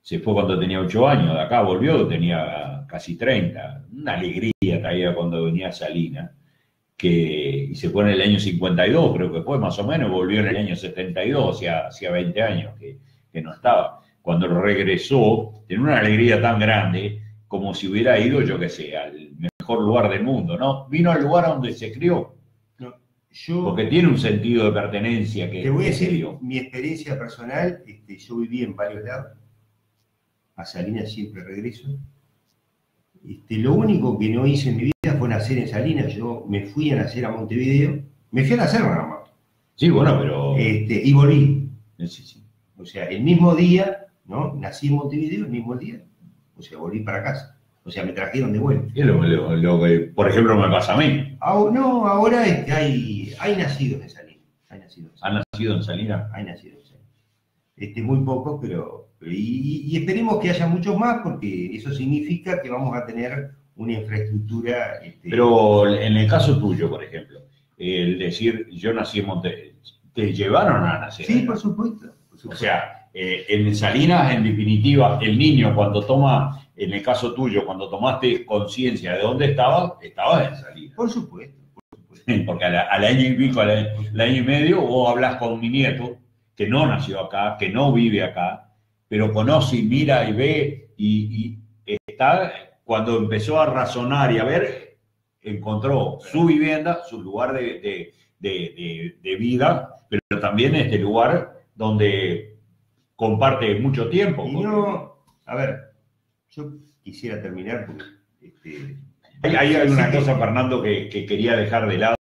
se fue cuando tenía 8 años, de acá volvió, tenía casi 30. Una alegría traía cuando venía a Salinas, y se fue en el año 52, creo que fue más o menos, volvió en el año 72, hacía 20 años que no estaba. Cuando regresó, tenía una alegría tan grande como si hubiera ido, yo qué sé, al mejor lugar del mundo, ¿no? Vino al lugar donde se crió. Porque tiene un sentido de pertenencia que... Te voy a decir mi experiencia personal. Yo viví en varios lados. A Salinas siempre regreso. Lo único que no hice en mi vida fue nacer en Salinas. Yo me fui a nacer a Montevideo. Me fui a nacer nada más. Sí, bueno, pero... y volví. Sí. O sea, el mismo día, ¿no? Nací en Montevideo el mismo día. O sea, volví para casa. O sea, me trajeron de vuelta. Es lo que, por ejemplo, me pasa a mí. No, ahora hay nacidos en Salinas. ¿Han nacido en Salinas? Hay nacidos en Salinas. Muy pocos, pero... Y esperemos que haya muchos más, porque eso significa que vamos a tener una infraestructura... Pero en el caso tuyo, por ejemplo, el decir, yo nací en Montevideo, ¿te llevaron a nacer? Sí, por supuesto. O sea, en Salinas, en definitiva, el niño cuando toma... En el caso tuyo, cuando tomaste conciencia de dónde estabas en Salinas. Por supuesto. Porque al año y pico, al año y medio, vos hablas con mi nieto, que no nació acá, que no vive acá, pero conoce y mira y ve y está, cuando empezó a razonar y a ver, encontró su vivienda, su lugar de vida, pero también este lugar donde comparte mucho tiempo. Y no, a ver, yo quisiera terminar porque hay una cosa, Fernando, que quería dejar de lado,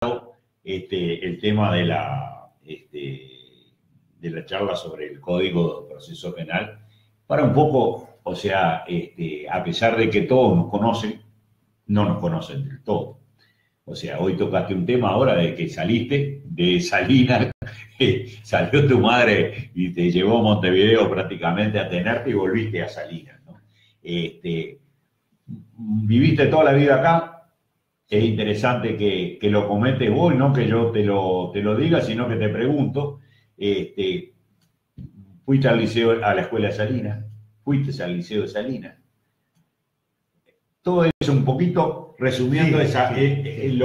el tema de la charla sobre el Código de Proceso Penal, para un poco, o sea, a pesar de que todos nos conocen, no nos conocen del todo. O sea, hoy tocaste un tema ahora de que saliste de Salinas, salió tu madre y te llevó a Montevideo prácticamente a tenerte y volviste a Salinas, ¿no? Viviste toda la vida acá, es interesante que lo comentes vos, no que yo te lo diga, sino que te pregunto, fuiste al liceo, a la escuela de Salinas, fuiste al liceo de Salinas. Todo eso un poquito resumiendo sí, esa, sí.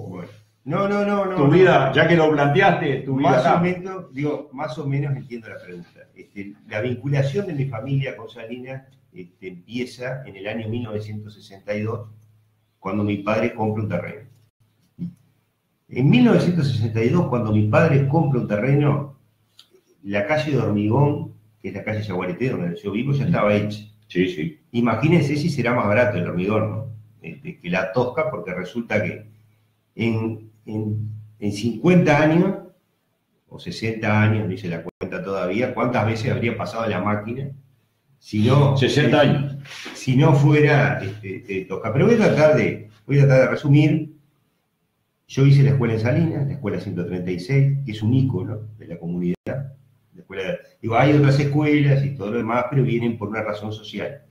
Bueno. Tu vida, ya que lo planteaste, tu vida más acá. o menos, digo, más o menos entiendo la pregunta. La vinculación de mi familia con Salinas empieza en el año 1962, cuando mi padre compra un terreno. En 1962, cuando mi padre compra un terreno, la calle de Hormigón, que es la calle Yaguareté, donde yo vivo, ya estaba hecha. Sí, sí. Imagínense si será más barato el hormigón, ¿no? Que la tosca, porque resulta que en 50 años, o 60 años, no hice la cuenta todavía, ¿cuántas veces habría pasado la máquina? Si no, 60 años. Si no fuera tosca. Pero voy a tratar de resumir. Yo hice la escuela en Salinas, la escuela 136, que es un ícono de la comunidad. La escuela, digo, hay otras escuelas y todo lo demás, pero vienen por una razón social.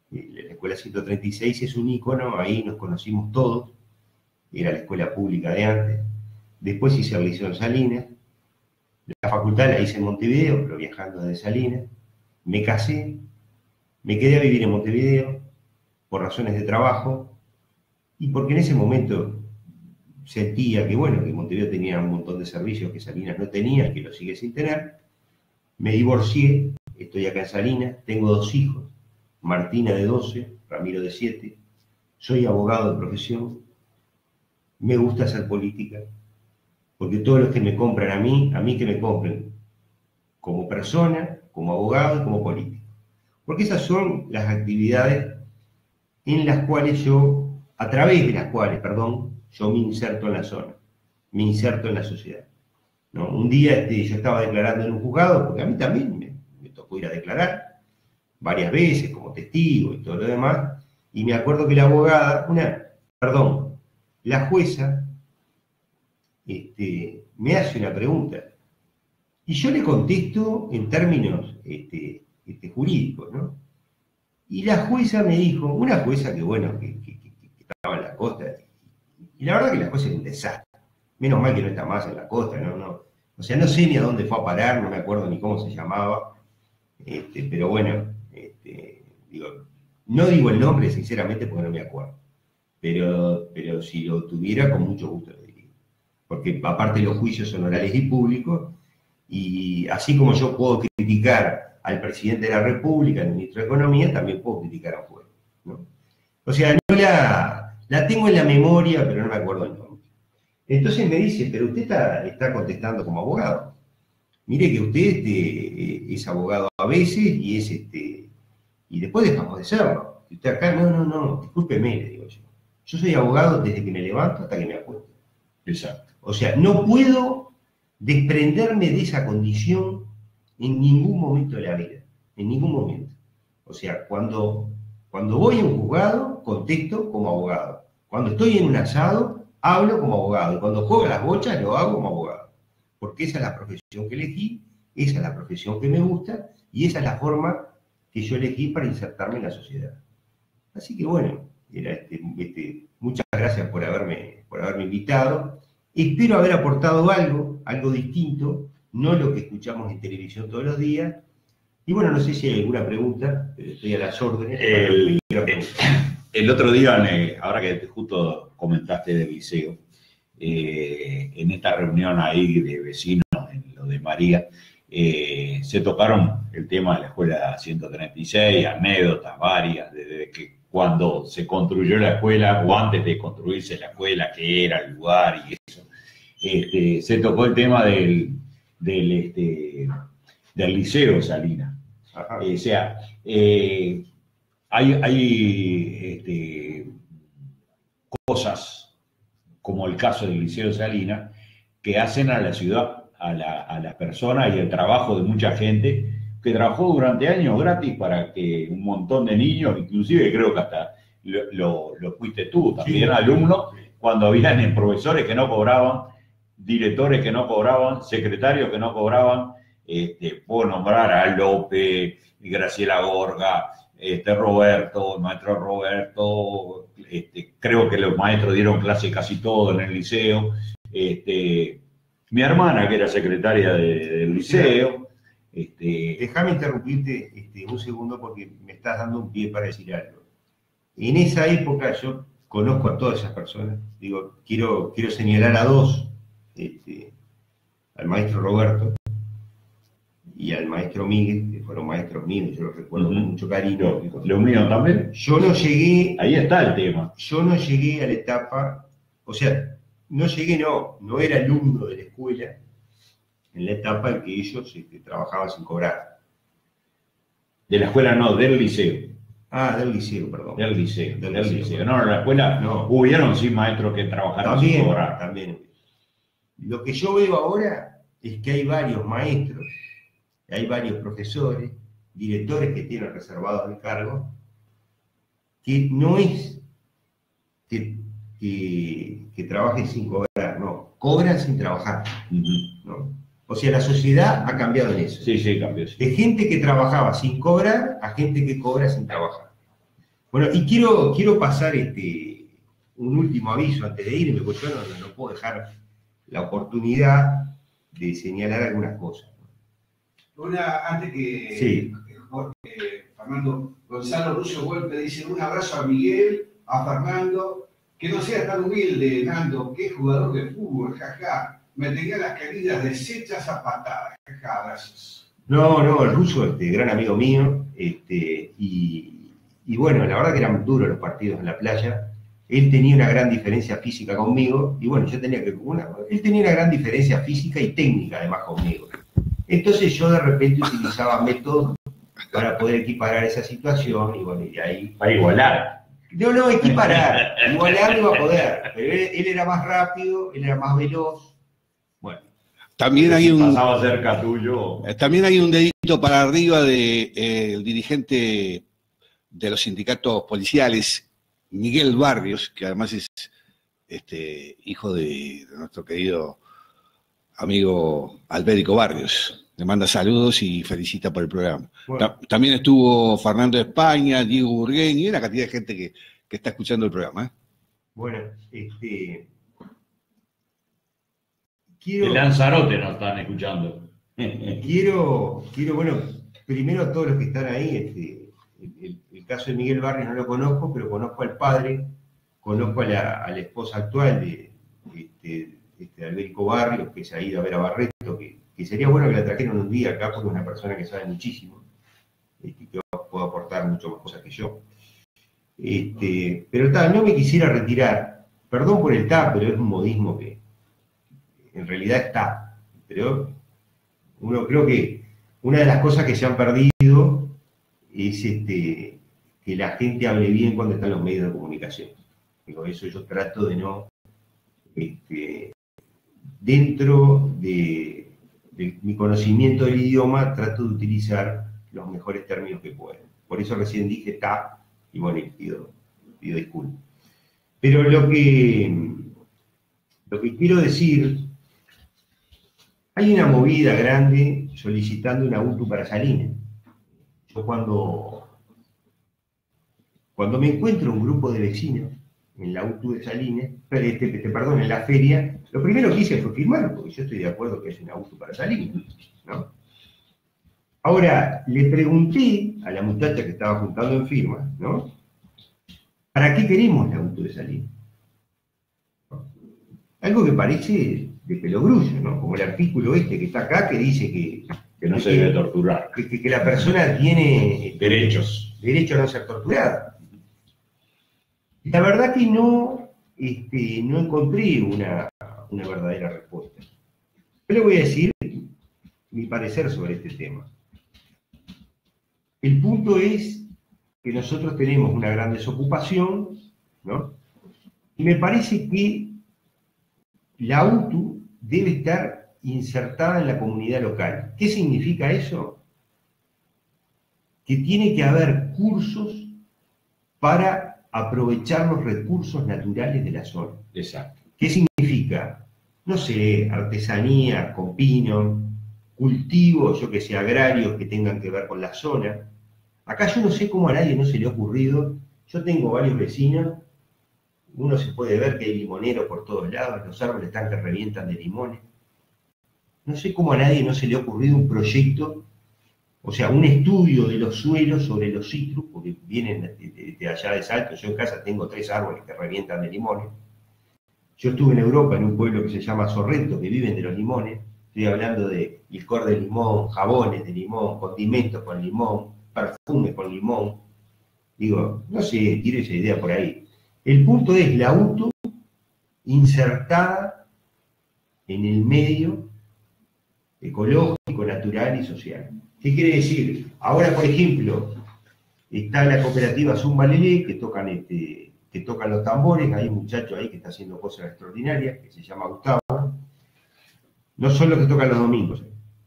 La escuela 136 es un ícono, ahí nos conocimos todos, era la escuela pública de antes. Después hice el liceo en Salinas, la facultad la hice en Montevideo, pero viajando desde Salinas. Me casé, me quedé a vivir en Montevideo por razones de trabajo y porque en ese momento sentía que, bueno, que Montevideo tenía un montón de servicios que Salinas no tenía, que lo sigue sin tener. Me divorcié, estoy acá en Salinas, tengo 2 hijos, Martina de 12, Ramiro de 7, soy abogado de profesión, me gusta hacer política, porque todos los que me compran a mí que me compren como persona, como abogado y como político. Porque esas son las actividades en las cuales a través de las cuales, yo me inserto en la zona, me inserto en la sociedad. ¿No? Un día yo estaba declarando en un juzgado, porque a mí también me tocó ir a declarar varias veces como testigo y todo lo demás, y me acuerdo que la abogada, la jueza, me hace una pregunta, y yo le contesto en términos jurídicos, ¿no? Y la jueza me dijo, una jueza que, bueno, que estaba en la costa, y la verdad que la jueza era un desastre. Menos mal que no está más en la costa, no. O sea, no sé ni a dónde fue a parar, no me acuerdo ni cómo se llamaba, pero bueno, no digo el nombre sinceramente porque no me acuerdo, pero si lo tuviera con mucho gusto lo diría. Porque aparte los juicios son orales y públicos, y así como yo puedo criticar al presidente de la República, al ministro de Economía, también puedo criticar a un juez, ¿no? O sea, no la tengo en la memoria, pero no me acuerdo el nombre. Entonces me dice, pero usted está contestando como abogado. Mire que usted es abogado a veces y después dejamos de serlo. Y usted acá, no, discúlpeme, le digo yo. Yo soy abogado desde que me levanto hasta que me acuesto. Exacto. O sea, no puedo desprenderme de esa condición en ningún momento de la vida. En ningún momento. O sea, cuando voy a un juzgado, contesto como abogado. Cuando estoy en un asado, hablo como abogado. Y cuando juego a las bochas, lo hago como abogado. Porque esa es la profesión que elegí, esa es la profesión que me gusta, y esa es la forma que yo elegí para insertarme en la sociedad. Así que bueno, muchas gracias por haberme invitado. Espero haber aportado algo distinto, no lo que escuchamos en televisión todos los días. Y bueno, no sé si hay alguna pregunta, pero estoy a las órdenes. El otro día, ahora que justo comentaste del liceo, en esta reunión ahí de vecinos, en lo de María, se tocaron el tema de la escuela 136, anécdotas varias, desde que cuando se construyó la escuela o antes de construirse la escuela, qué era el lugar y eso. Se tocó el tema del Liceo Salinas. O sea, hay cosas como el caso del Liceo Salinas que hacen a la ciudad, a las personas y el trabajo de mucha gente que trabajó durante años gratis para que un montón de niños, inclusive creo que hasta lo fuiste tú, también sí, alumnos, cuando habían profesores que no cobraban, directores que no cobraban, secretarios que no cobraban. Puedo nombrar a López, Graciela Gorga, Roberto, el maestro Roberto, creo que los maestros dieron clase casi todo en el liceo, mi hermana que era secretaria del liceo. Déjame interrumpirte un segundo porque me estás dando un pie para decir algo. En esa época yo conozco a todas esas personas, digo, quiero señalar a dos, al maestro Roberto y al maestro Miguel, que fueron maestros míos, yo los recuerdo con mucho cariño. Los míos también. Yo no llegué... Ahí está el tema. Yo no llegué a la etapa, o sea, no era alumno de la escuela en la etapa en que ellos trabajaban sin cobrar. De la escuela no, del liceo. Ah, del liceo, perdón. Del liceo. No, en la escuela no. Hubieron sí maestros que trabajaron también, sin cobrar. También. Lo que yo veo ahora es que hay varios maestros, hay varios profesores, directores que tienen reservados el cargo, que no es que trabajen sin cobrar, no, cobran sin trabajar. ¿No? O sea, la sociedad ha cambiado en eso. Sí, cambió. Sí. De gente que trabajaba sin cobrar a gente que cobra sin trabajar. Bueno, y quiero pasar un último aviso antes de irme, porque yo no puedo dejar la oportunidad de señalar algunas cosas. Antes que sí. Fernando, Gonzalo Russo Golpe dice: un abrazo a Miguel, a Fernando, que no sea tan humilde, Nando, que es jugador de fútbol, jaja. Me tenía las queridas deshechas a patadas, jaja, abrazos. No, el Russo, gran amigo mío, y bueno, la verdad que eran duros los partidos en la playa. Él tenía una gran diferencia física conmigo, y bueno, él tenía una gran diferencia física y técnica además conmigo. Entonces yo de repente utilizaba métodos para poder equiparar esa situación, y bueno, y ahí... Para igualar. No, equiparar. Igualar no iba a poder, pero él era más rápido, él era más veloz. Bueno. También hay pasaba cerca tuyo. También hay un dedito para arriba del dirigente de los sindicatos policiales, Miguel Barrios, que además es hijo de nuestro querido amigo Albérico Barrios. Le manda saludos y felicita por el programa. Bueno. También estuvo Fernando de España, Diego Burguén y una cantidad de gente que está escuchando el programa. Bueno, de Lanzarote nos están escuchando. quiero, bueno, primero a todos los que están ahí, el caso de Miguel Barrios no lo conozco, pero conozco al padre, conozco a la esposa actual de Albérico Barrios, que se ha ido a ver a Barreto, que sería bueno que la trajeran un día acá, porque es una persona que sabe muchísimo, que puede aportar mucho más cosas que yo. Pero no me quisiera retirar, perdón por el pero es un modismo que en realidad está, pero creo que una de las cosas que se han perdido es que la gente hable bien cuando están los medios de comunicación. Digo, eso yo trato de no, dentro de mi conocimiento del idioma, trato de utilizar los mejores términos que puedo. Por eso recién dije está, y bueno, pido disculpas. Pero lo que quiero decir, hay una movida grande solicitando una UTU para Salinas. Yo cuando me encuentro un grupo de vecinos en la UTU de Salinas, perdón, en la feria, lo primero que hice fue firmar, porque yo estoy de acuerdo que es una UTU para Salinas, ¿no? Ahora, le pregunté a la muchacha que estaba juntando en firmas, ¿no? ¿Para qué queremos la UTU de Salinas? Algo que parece de pelogrullo, ¿no? Como el artículo que está acá, que dice que Que no se debe torturar. Que la persona tiene Derechos. derecho a no ser torturada. La verdad que no encontré una verdadera respuesta. Yo le voy a decir mi parecer sobre este tema. El punto es que nosotros tenemos una gran desocupación, ¿no? Y me parece que la UTU debe estar insertada en la comunidad local. ¿Qué significa eso? Que tiene que haber cursos para aprovechar los recursos naturales de la zona. Exacto. ¿Qué significa? No sé, artesanía, con pino, cultivos, yo que sé, agrarios que tengan que ver con la zona. Acá yo no sé cómo a nadie no se le ha ocurrido. Yo tengo varios vecinos, uno se puede ver que hay limoneros por todos lados, los árboles están que revientan de limones. No sé cómo a nadie no se le ha ocurrido un proyecto, o sea, un estudio de los suelos sobre los citrus, porque vienen de allá de Salto. Yo en casa tengo 3 árboles que revientan de limones. Yo estuve en Europa, en un pueblo que se llama Sorrento, que viven de los limones. Estoy hablando de licor de limón, jabones de limón, condimentos con limón, perfumes con limón. Digo, no sé, tiro esa idea por ahí. El punto es la UTU insertada en el medio ecológico, natural y social. ¿Qué quiere decir? Ahora, por ejemplo, está la cooperativa Zumba Lelé, que tocan los tambores. Hay un muchacho ahí que está haciendo cosas extraordinarias, que se llama Gustavo. No son los que tocan los domingos,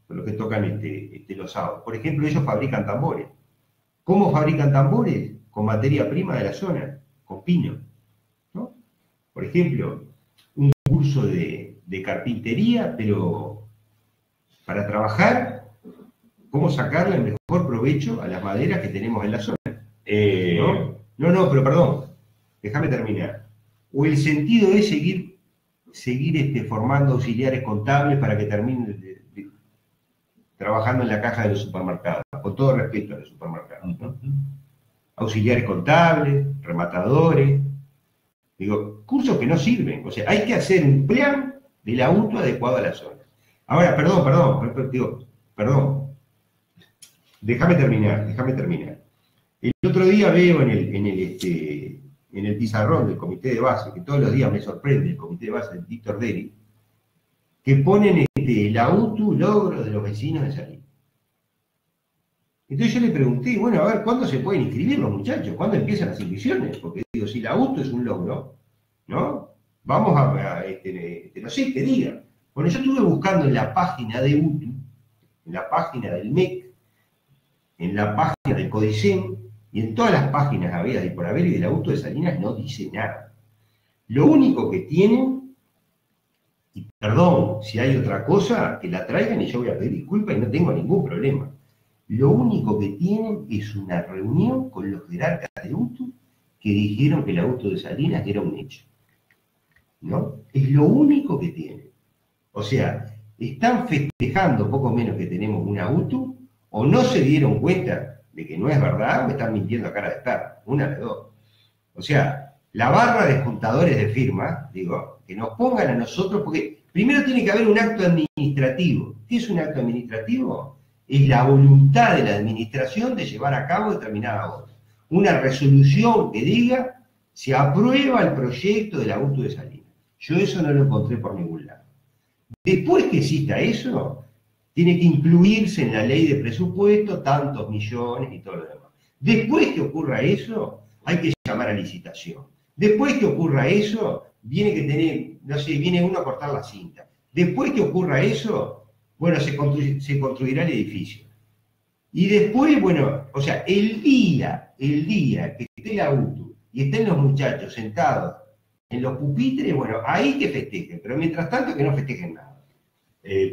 son los que tocan los sábados. Por ejemplo, ellos fabrican tambores. ¿Cómo fabrican tambores? Con materia prima de la zona, con pino, ¿no? Por ejemplo, un curso de carpintería, pero para trabajar, cómo sacarle el mejor provecho a las maderas que tenemos en la zona. No, pero perdón, déjame terminar. O el sentido es seguir formando auxiliares contables para que terminen trabajando en la caja de los supermercados, con todo respeto a los supermercados, ¿no? Auxiliares contables, rematadores, digo, cursos que no sirven. O sea, hay que hacer un plan de la UTU adecuado a la zona. Ahora, perdón, déjame terminar. El otro día veo en el pizarrón del comité de base, que todos los días me sorprende el comité de base de Víctor Deri, que ponen la UTU logro de los vecinos de Salinas. Entonces yo le pregunté, bueno, a ver, ¿cuándo se pueden inscribir los muchachos? ¿Cuándo empiezan las inscripciones? Porque digo, si la UTU es un logro, ¿no? Vamos no sé, que digan. Bueno, yo estuve buscando en la página de UTU, en la página del MEC, en la página del CODICEN, y en todas las páginas habidas y por haber y de la UTU de Salinas no dice nada. Lo único que tienen, y perdón, si hay otra cosa, que la traigan y yo voy a pedir disculpas y no tengo ningún problema. Lo único que tienen es una reunión con los jerarcas de UTU que dijeron que la UTU de Salinas era un hecho, ¿no? Es lo único que tienen. O sea, están festejando poco menos que tenemos una UTU, o no se dieron cuenta de que no es verdad, o me están mintiendo a cara de perro, una de dos. O sea, la barra de juntadores de firmas, digo, que nos pongan a nosotros, porque primero tiene que haber un acto administrativo. ¿Qué es un acto administrativo? Es la voluntad de la administración de llevar a cabo determinada obra. Una resolución que diga, se aprueba el proyecto de la UTU de Salinas. Yo eso no lo encontré por ningún lado. Después que exista eso, tiene que incluirse en la ley de presupuesto tantos millones y todo lo demás. Después que ocurra eso, hay que llamar a licitación. Después que ocurra eso, viene uno a cortar la cinta. Después que ocurra eso, bueno, se construirá el edificio. Y después, bueno, o sea, el día que esté la UTU y estén los muchachos sentados en los pupitres, bueno, ahí que festejen, pero mientras tanto que no festejen nada.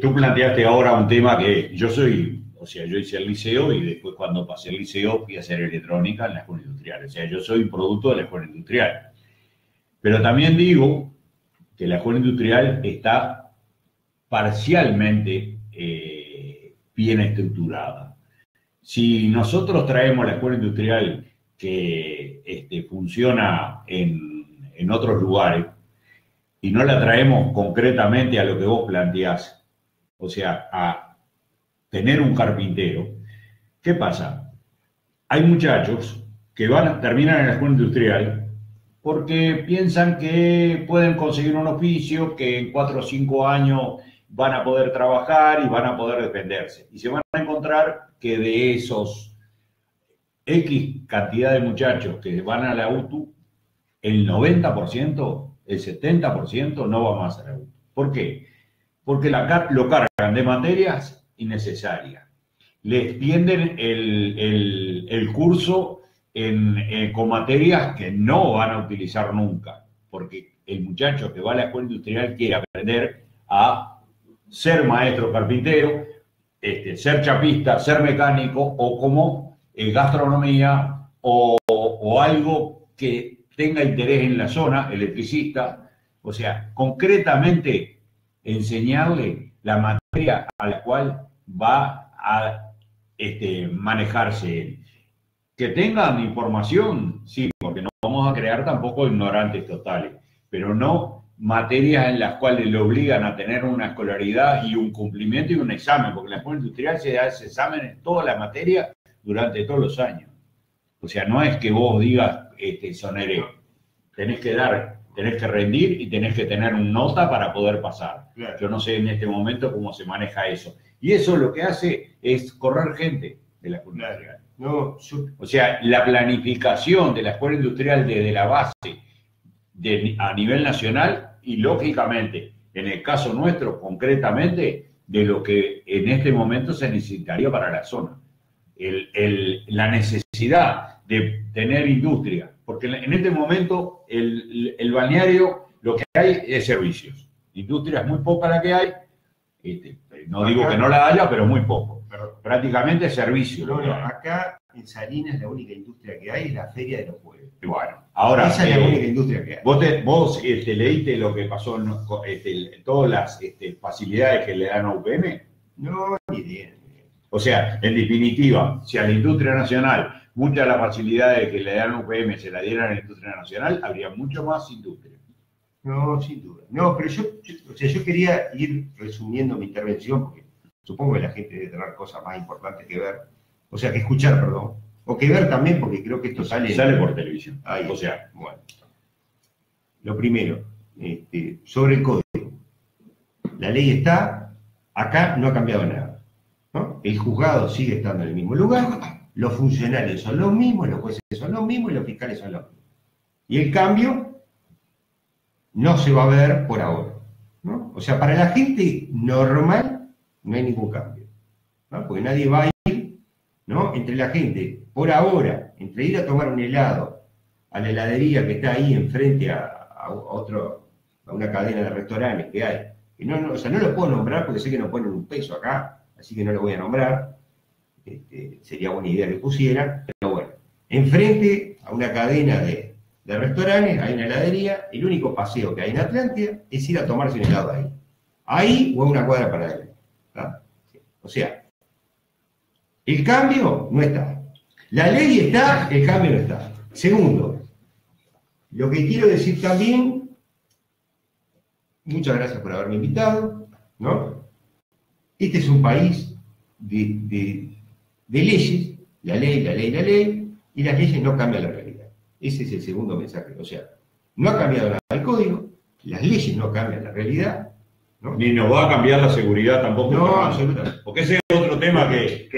Tú planteaste ahora un tema que yo hice el liceo y después cuando pasé el liceo fui a hacer electrónica en la escuela industrial. O sea, yo soy un producto de la escuela industrial. Pero también digo que la escuela industrial está parcialmente bien estructurada. Si nosotros traemos la escuela industrial que funciona en otros lugares y no la traemos concretamente a lo que vos planteás, o sea, a tener un carpintero. ¿Qué pasa? Hay muchachos que terminan en la escuela industrial porque piensan que pueden conseguir un oficio, que en 4 o 5 años van a poder trabajar y van a poder defenderse. Y se van a encontrar que de esos X cantidad de muchachos que van a la UTU, el 90%, el 70% no va más a la UTU. ¿Por qué? Porque lo cargan de materias innecesarias. Le extienden el curso con materias que no van a utilizar nunca, porque el muchacho que va a la escuela industrial quiere aprender a ser maestro carpintero, ser chapista, ser mecánico o como gastronomía o algo que tenga interés en la zona, electricista, o sea, concretamente enseñarle la materia a la cual va a manejarse él. Que tengan información, sí, porque no vamos a crear tampoco ignorantes totales, pero no materias en las cuales le obligan a tener una escolaridad y un cumplimiento y un examen, porque en la escuela industrial se hace examen en toda la materia durante todos los años. O sea, no es que vos digas, soneré, tenés que rendir y tenés que tener una nota para poder pasar. Claro. Yo no sé en este momento cómo se maneja eso. Y eso lo que hace es correr gente de la escuela industrial. No, o sea, la planificación de la escuela industrial desde la base a nivel nacional y lógicamente, en el caso nuestro, concretamente, de lo que en este momento se necesitaría para la zona. La necesidad de tener industria, porque en este momento el balneario lo que hay es servicios. Industria es muy poca la que hay, no digo que no la haya, pero muy poco. Prácticamente servicio. No, acá en Salinas la única industria que hay es la Feria de los Pueblos. Y bueno, ahora esa es la única industria que hay. Vos leíste lo que pasó en todas las facilidades que le dan a UPM. No, ni idea. O sea, en definitiva, si a la industria nacional muchas de las facilidades que le dan a UPM se la dieran a la industria nacional, habría mucho más industria. No, sin duda. No, pero yo quería ir resumiendo mi intervención, porque supongo que la gente debe tener cosas más importantes que ver, o sea, que escuchar, perdón, o que ver también, porque creo que esto sale por televisión. Ahí, o sea, bueno. Lo primero, sobre el código. La ley está, acá no ha cambiado nada, ¿no? El juzgado sigue estando en el mismo lugar, los funcionarios son los mismos, los jueces son los mismos y los fiscales son los mismos. Y el cambio no se va a ver por ahora, ¿no? O sea, para la gente normal no hay ningún cambio, ¿no? Porque nadie va a ir, ¿no? Entre la gente, por ahora, entre ir a tomar un helado a la heladería que está ahí enfrente a una cadena de restaurantes que hay, que o sea, no lo puedo nombrar porque sé que no ponen un peso acá, así que no lo voy a nombrar, sería buena idea que pusieran, pero bueno, enfrente a una cadena de restaurantes, hay una heladería, el único paseo que hay en Atlántida es ir a tomarse un helado ahí o a una cuadra para adelante. O sea, el cambio no está. La ley está, el cambio no está. Segundo, lo que quiero decir también, muchas gracias por haberme invitado, ¿no? Este es un país de leyes, la ley, y las leyes no cambian la realidad. Ese es el segundo mensaje. O sea, no ha cambiado nada el código, las leyes no cambian la realidad, ¿no? Ni nos va a cambiar la seguridad tampoco. No, absolutamente. Porque ese es otro tema que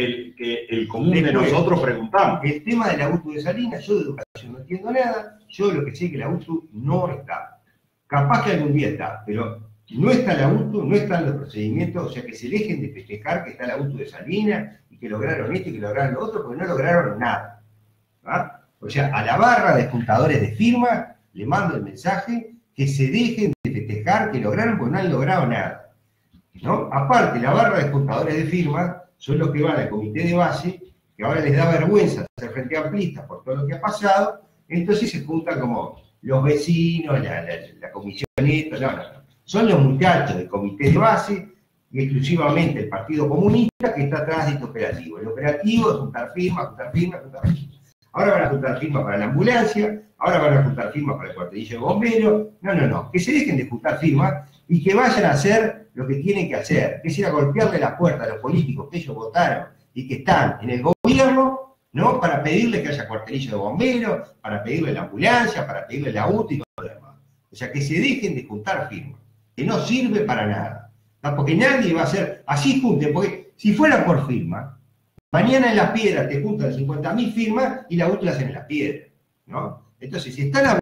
el común de nosotros preguntamos. El tema de la UTU de Salinas, yo de educación no entiendo nada, yo lo que sé es que la UTU no está. Capaz que algún día está, pero no está la UTU, no están los procedimientos, o sea que se dejen de festejar que está la UTU de Salinas y que lograron esto y que lograron lo otro, porque no lograron nada. ¿Ah? O sea, a la barra de juntadores de firmas le mando el mensaje que se dejen de festejar que lograron, porque no han logrado nada, ¿no? Aparte, la barra de juntadores de firmas son los que van al comité de base, que ahora les da vergüenza hacer frente amplistas por todo lo que ha pasado, entonces se juntan como los vecinos, la comisión esta, no. Son los muchachos del comité de base y exclusivamente el Partido Comunista que está atrás de este operativo. El operativo es juntar firmas. Ahora van a juntar firmas para la ambulancia, ahora van a juntar firmas para el cuartelillo de bomberos. No. Que se dejen de juntar firmas y que vayan a hacer lo que tienen que hacer, que es ir a golpearle la puerta a los políticos que ellos votaron y que están en el gobierno, ¿no? Para pedirle que haya cuartelillo de bomberos, para pedirle la ambulancia, para pedirle la UTI y todo lo demás. O sea, que se dejen de juntar firmas, que no sirve para nada. ¿No? Porque nadie va a hacer, así junten, porque si fuera por firma, mañana en Las Piedras te juntan 50.000 firmas y la UTI la hacen en Las Piedras, ¿no? Entonces, si están